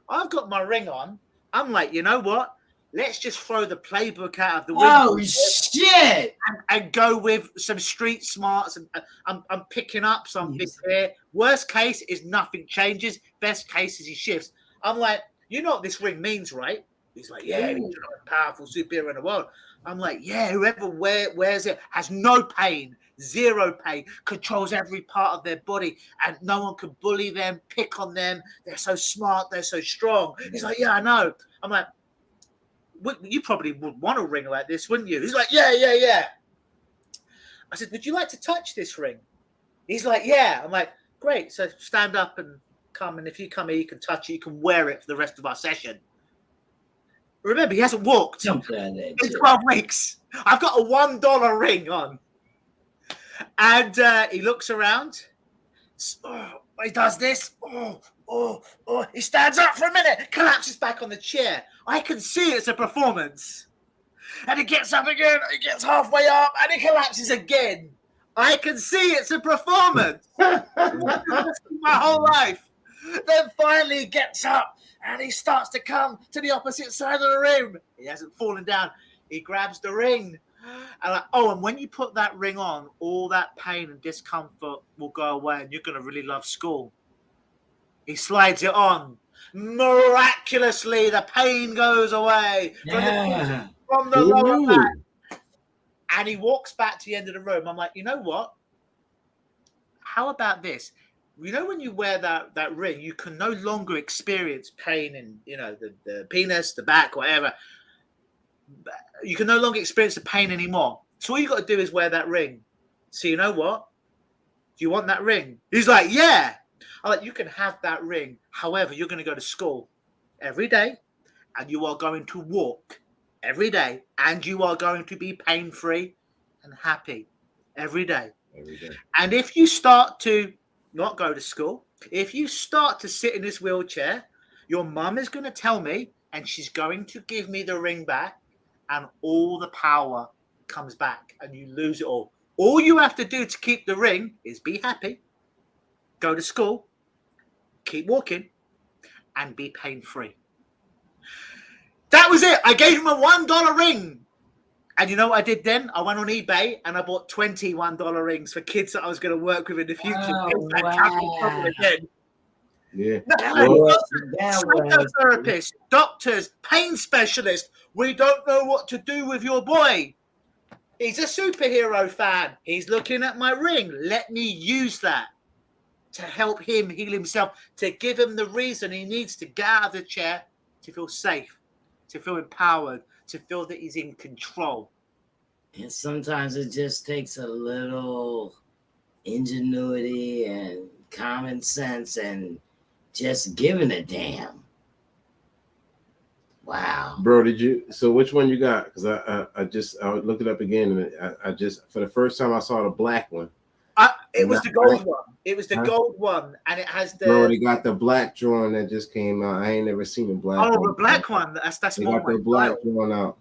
I've got my ring on. I'm like, you know what? Let's just throw the playbook out of the window. Oh, shit. And go with some street smarts. And I'm picking up something here. Worst case is nothing changes. Best case is he shifts. I'm like, you know what this ring means, right? He's like, yeah, he's the most powerful superhero in the world. I'm like, yeah, whoever wears it has no pain. zero pain, controls every part of their body, and no one can bully them, pick on them. They're so smart, they're so strong. He's like, yeah, I know. I'm like, you probably would want a ring like this, wouldn't you? He's like, yeah. I said, would you like to touch this ring? He's like, yeah. I'm like, great. So stand up and come. And if you come here, you can touch it. You can wear it for the rest of our session. Remember, he hasn't walked in 12 weeks. I've got a $1 ring on. And he looks around. He does this. He stands up for a minute, collapses back on the chair. I can see it's a performance. And he gets up again, he gets halfway up, and he collapses again. I can see it's a performance. My whole life. Then finally he gets up and he starts to come to the opposite side of the room. He hasn't fallen down. He grabs the ring. And and when you put that ring on, all that pain and discomfort will go away and you're going to really love school. He slides it on. Miraculously, the pain goes away from the lower back. And he walks back to the end of the room. I'm like, you know what? How about this? You know, when you wear that ring, you can no longer experience pain in, the penis, the back, whatever. You can no longer experience the pain anymore. So all you got to do is wear that ring. So you know what? Do you want that ring? He's like, yeah. I'm like, you can have that ring. However, you're going to go to school every day and you are going to walk every day and you are going to be pain-free and happy every day. And if you start to not go to school, if you start to sit in this wheelchair, your mum is going to tell me and she's going to give me the ring back and all the power comes back and you lose it all. All you have to do to keep the ring is be happy, go to school, keep walking, and be pain-free. That was it. I gave him a $1 ring. And you know what I did then? I went on eBay and I bought 20 $1 rings for kids that I was going to work with in the future. Oh, wow. Yeah. Psychotherapists, doctors, pain specialists. We don't know what to do with your boy. He's a superhero fan. He's looking at my ring. Let me use that to help him heal himself, to give him the reason he needs to get out of the chair, to feel safe, to feel empowered, to feel that he's in control. And sometimes it just takes a little ingenuity and common sense and just giving a damn. Wow. Bro, so which one you got? Because I looked it up again and I just, for the first time I saw the black one. It was the gold one. It was the gold one, and it has the. Bro, they got the black drawing that just came out. I ain't never seen the black. Oh, the black one. That's they more. Got the black drawing out.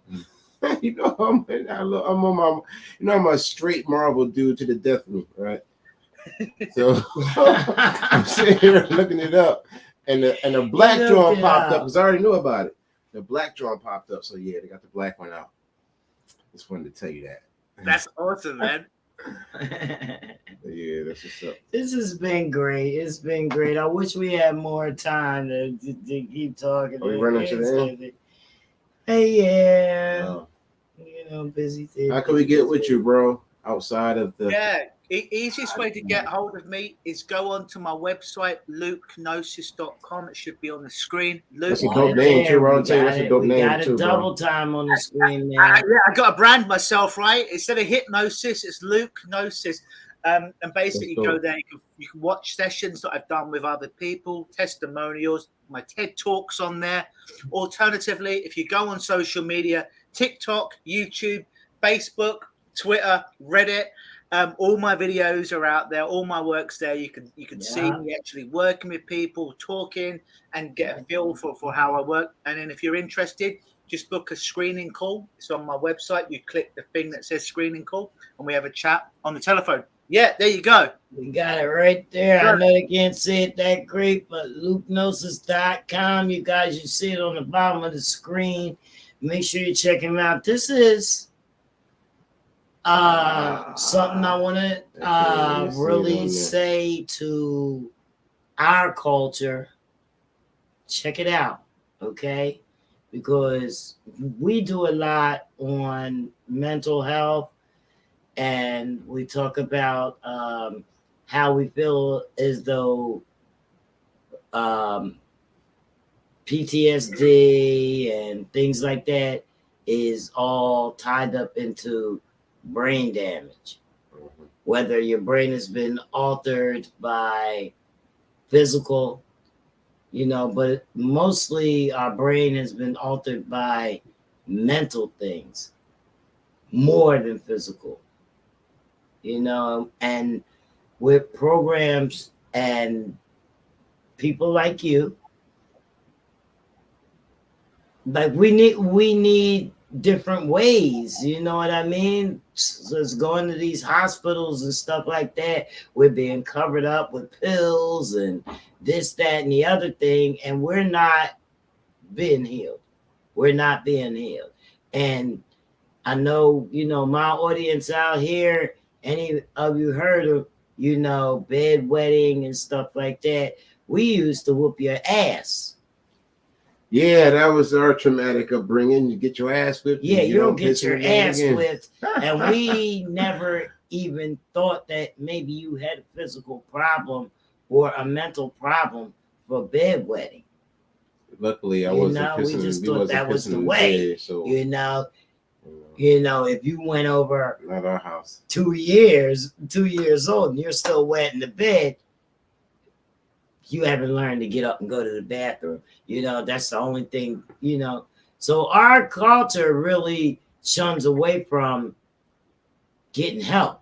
I'm a straight Marvel dude to the death of me, right? So I'm sitting here looking it up, and the black drawing popped up because I already knew about it. The black drawing popped up, so yeah, they got the black one out. Just wanted to tell you that. That's awesome, man. Yeah, that's what's up. This has been great. It's been great. I wish we had more time to keep talking. Are we running to the end? Hey, yeah. Busy thing. How can we get with you, bro? Outside of the easiest way to get hold of me is go onto my website, lukenosis.com. It should be on the screen. That's a dope name too, bro. I'll tell you that's a dope name got too, a double bro. time on the screen, man. I got to brand myself, right? Instead of hypnosis, it's Lukenosis. And basically you go there, you can watch sessions that I've done with other people, testimonials, my TED Talks on there. Alternatively, if you go on social media, TikTok, YouTube, Facebook, Twitter, Reddit, all my videos are out there, all my work's there. You can see me actually working with people, talking, and get a feel for how I work. And then if you're interested, just book a screening call. It's on my website. You click the thing that says screening call, and we have a chat on the telephone. Yeah, there you go. We got it right there. Sure. I know they can't say it that great, but lukenosis.com. You guys, you see it on the bottom of the screen. Make sure you check him out. This is something I want to really say to our culture. Check it out, okay? Because we do a lot on mental health and we talk about how we feel as though PTSD and things like that is all tied up into brain damage. Whether your brain has been altered by physical, but mostly our brain has been altered by mental things more than physical, and with programs and people like you, like we need different ways, you know what I mean? So it's going to these hospitals and stuff like that. We're being covered up with pills and this, that, and the other thing, and we're not being healed. We're not being healed. And I know, my audience out here, any of you heard of, bedwetting and stuff like that. We used to whoop your ass. Yeah, that was our traumatic upbringing. You get your ass whipped. Yeah, you'll get your ass whipped. And we never even thought that maybe you had a physical problem or a mental problem for bedwetting. Luckily, I wasn't pissing. We just thought that was the way. Bed, so, if you went over not our house 2 years old and you're still wet in the bed, you haven't learned to get up and go to the bathroom. That's the only thing, So our culture really shuns away from getting help.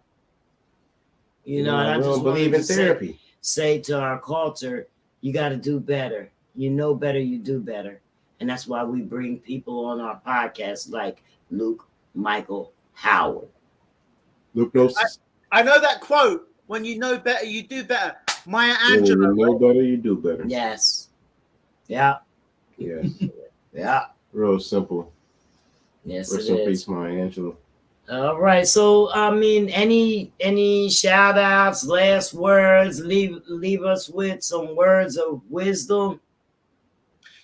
And I just believe in therapy. Say to our culture, you got to do better. You know better, you do better. And that's why we bring people on our podcast like Luke Michael Howard. Hypnosis. I know that quote, when you know better, you do better. Maya Angelou. When you know better, you do better. Yes. Yeah. Yes. Yeah. Real simple. Yes, Rest in peace, Maya Angelou. All right. So, any shout outs, last words, leave us with some words of wisdom.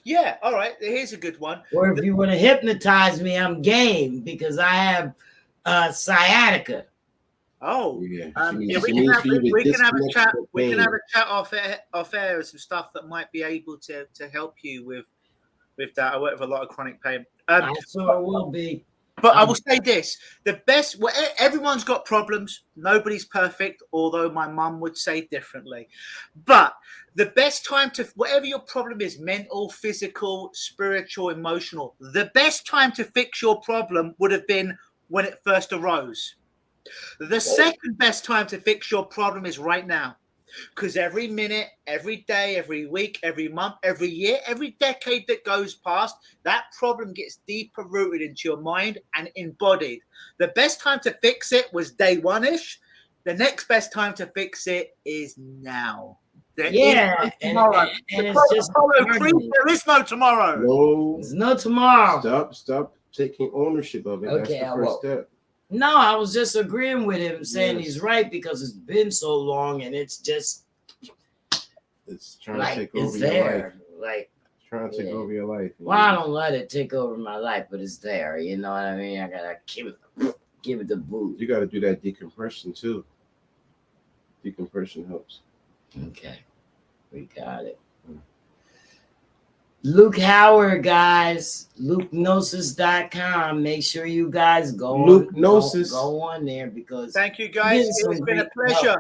Yeah. All right. Here's a good one. Or if you want to hypnotize me, I'm game because I have sciatica. Oh, yeah. We can have a chat. We can have a chat off air of some stuff that might be able to help you with that. I work with a lot of chronic pain. I sure will be. But I will say this: the best. Everyone's got problems. Nobody's perfect. Although my mum would say differently. But the best time to, whatever your problem is, mental, physical, spiritual, emotional, the best time to fix your problem would have been when it first arose. The second best time to fix your problem is right now. Because every minute, every day, every week, every month, every year, every decade that goes past, that problem gets deeper rooted into your mind and embodied. The best time to fix it was day one-ish. The next best time to fix it is now. There is no tomorrow. And it's just there is no tomorrow. No, there's no tomorrow. Stop taking ownership of it. Okay, that's the first step. No, I was just agreeing with him, saying he's right because it's been so long and it's just trying to take over your life. Like it's trying to take over your life. Well, I don't let it take over my life, but it's there. You know what I mean? I gotta give it the boot. You gotta do that decompression too. Decompression helps. Okay, we got it. Luke Howard, guys, LukeNosis.com. Make sure you guys go on there because thank you guys. It's been a pleasure.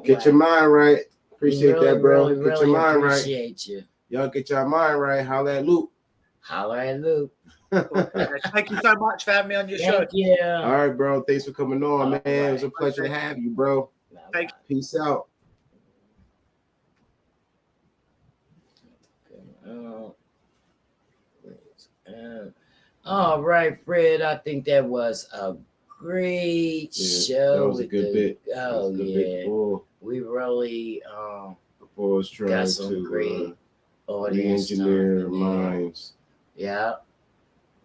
Get your mind right. Appreciate that, bro. Get your mind right. Appreciate you. Y'all get your mind right. Holla at Luke. Holla at Luke. Thank you so much for having me on your show. Yeah. All right, bro. Thanks for coming on, man. It was a pleasure to have you, bro. Thank you. Peace out. All right, Fred. I think that was a great show. That was a good bit. Oh yeah, we really got some great audience. Re-engineer minds. Yeah.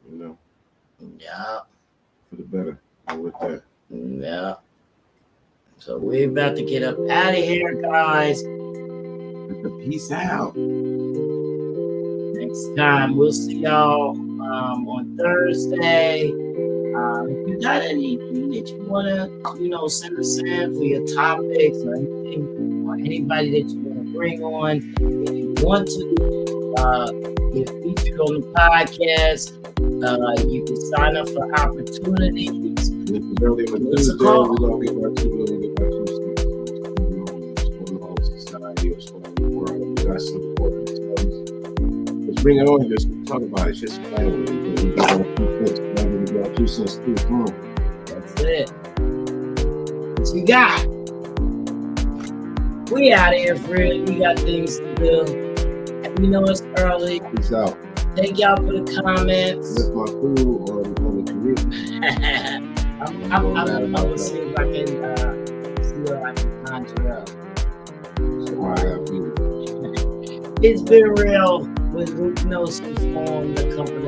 Yeah. For the better. And with that. Yeah. So we're about to get up out of here, guys. Peace out. Next time we'll see y'all on Thursday. If you got anything that you want to, send us in for your topics or anything, or anybody that you want to bring on, if you want to get featured on the podcast, you can sign up for opportunities. This is early on Tuesday. We're going to get our two society or what's going on in the world. We got some important stuff. Let's bring it on. Just talk about it. Just fight over it. We got our 2 cents too. Come on. That's it. What you got? We out here, Fred. We got things to do. We know it's early. Peace out. Thank y'all for the comments. Lift my food or the career. I'm gonna see if I can see what I can conjure up. It's been real with Hypnosis on the company.